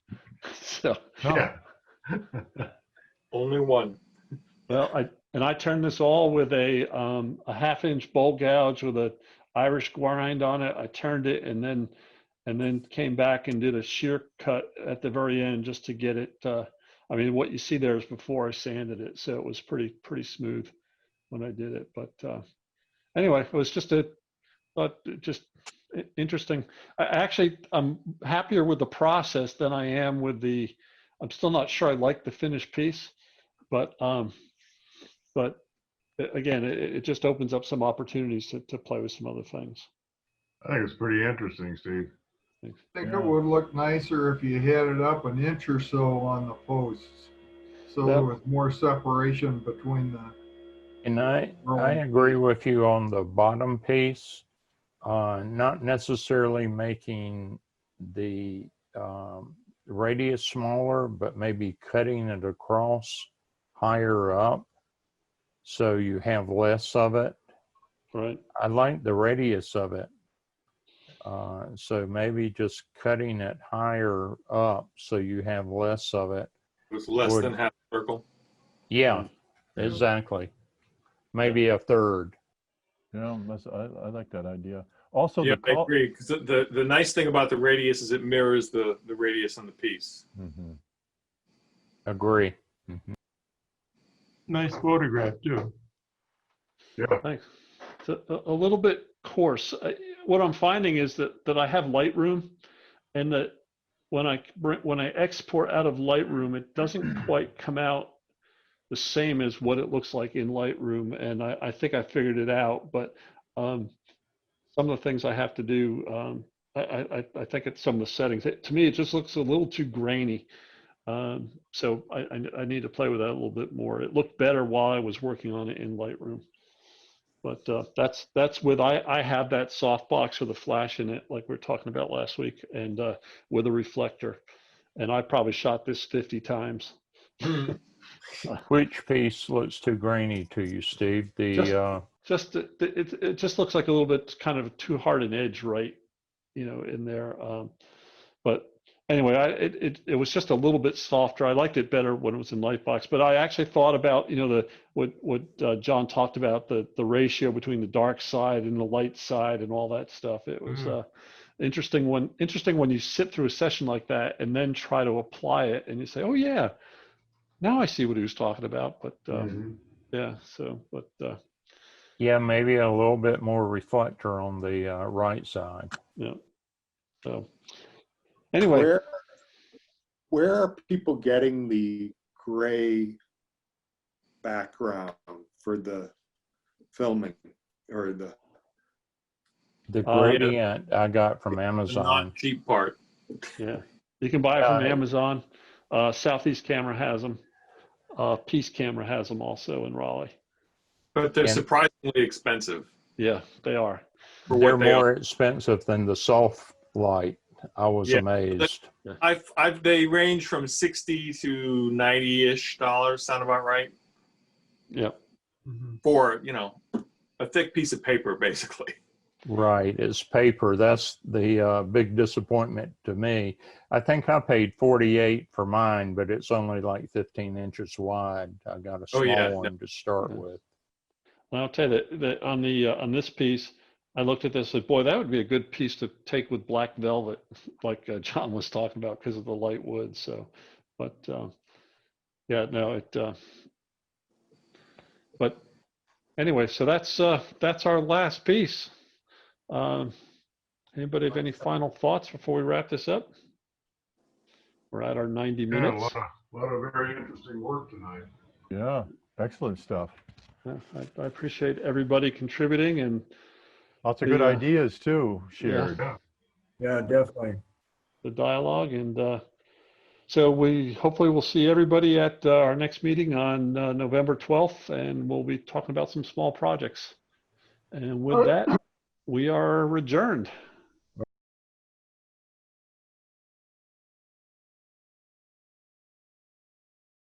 So Yeah. Only one. well, I turned this all with a 1/2-inch bowl gouge with a Irish grind on it. I turned it and then came back and did a shear cut at the very end just to get it. I mean, what you see there is before I sanded it, so it was pretty smooth when I did it. But anyway, it was just interesting. I'm happier with the process than I am with the. I'm still not sure I like the finished piece, but again, it just opens up some opportunities to play with some other things. I think it's pretty interesting, Steve. I think it would look nicer if you had it up an inch or so on the posts, so there was more separation between the. And I agree with you on the bottom piece, not necessarily making the radius smaller, but maybe cutting it across higher up so you have less of it. Right. I like the radius of it. So maybe just cutting it higher up so you have less of it. With less than half a circle. Yeah, exactly. Maybe a third. Yeah, I like that idea. Also, yeah, I agree, because the nice thing about the radius is it mirrors the radius on the piece. Mm-hmm. Agree. Mm-hmm. Nice photograph too. Yeah, thanks. It's a little bit coarse. What I'm finding is that I have Lightroom, and that when I export out of Lightroom, it doesn't quite come out the same as what it looks like in Lightroom. And I think I figured it out, but some of the things I have to do, I think it's some of the settings. To me, it just looks a little too grainy. So I need to play with that a little bit more. It looked better while I was working on it in Lightroom. But that's with I have that softbox with a flash in it, like we were talking about last week, and with a reflector. And I probably shot this 50 times. Which piece looks too grainy to you, Steve? The it just looks like a little bit kind of too hard an edge, right? In there. But anyway, it was just a little bit softer. I liked it better when it was in Lightbox. But I actually thought about what John talked about, the ratio between the dark side and the light side and all that stuff. It was interesting when you sit through a session like that and then try to apply it and you say, oh yeah, now I see what he was talking about. But yeah, so yeah, maybe a little bit more reflector on the right side. Yeah. So anyway, where are people getting the gray background for the filming or the gradient I got from Amazon? The not cheap part. Yeah, you can buy it from Amazon. Southeast Camera has them. Peace Camera has them also in Raleigh. But they're surprisingly expensive. Yeah, they are. They're more expensive than the soft light. I was amazed. They range from $60 to $90-ish. Sound about right? Yep. For a thick piece of paper, basically. Right, it's paper. That's the big disappointment to me. I think I paid $48 for mine, but it's only like 15 inches wide. I got a small one to start with. Well, I'll tell you that on this piece, I looked at this and said, boy, that would be a good piece to take with black velvet, like John was talking about, because of the light wood. So, but yeah, no, but anyway, so that's our last piece. Anybody have any final thoughts before we wrap this up? We're at our 90 minutes. Yeah, a lot of very interesting work tonight. Yeah, excellent stuff. Yeah, I appreciate everybody contributing and lots of good ideas too shared. Yeah, definitely. The dialogue, and so we hopefully will see everybody at our next meeting on November 12th, and we'll be talking about some small projects. And with that, we are adjourned.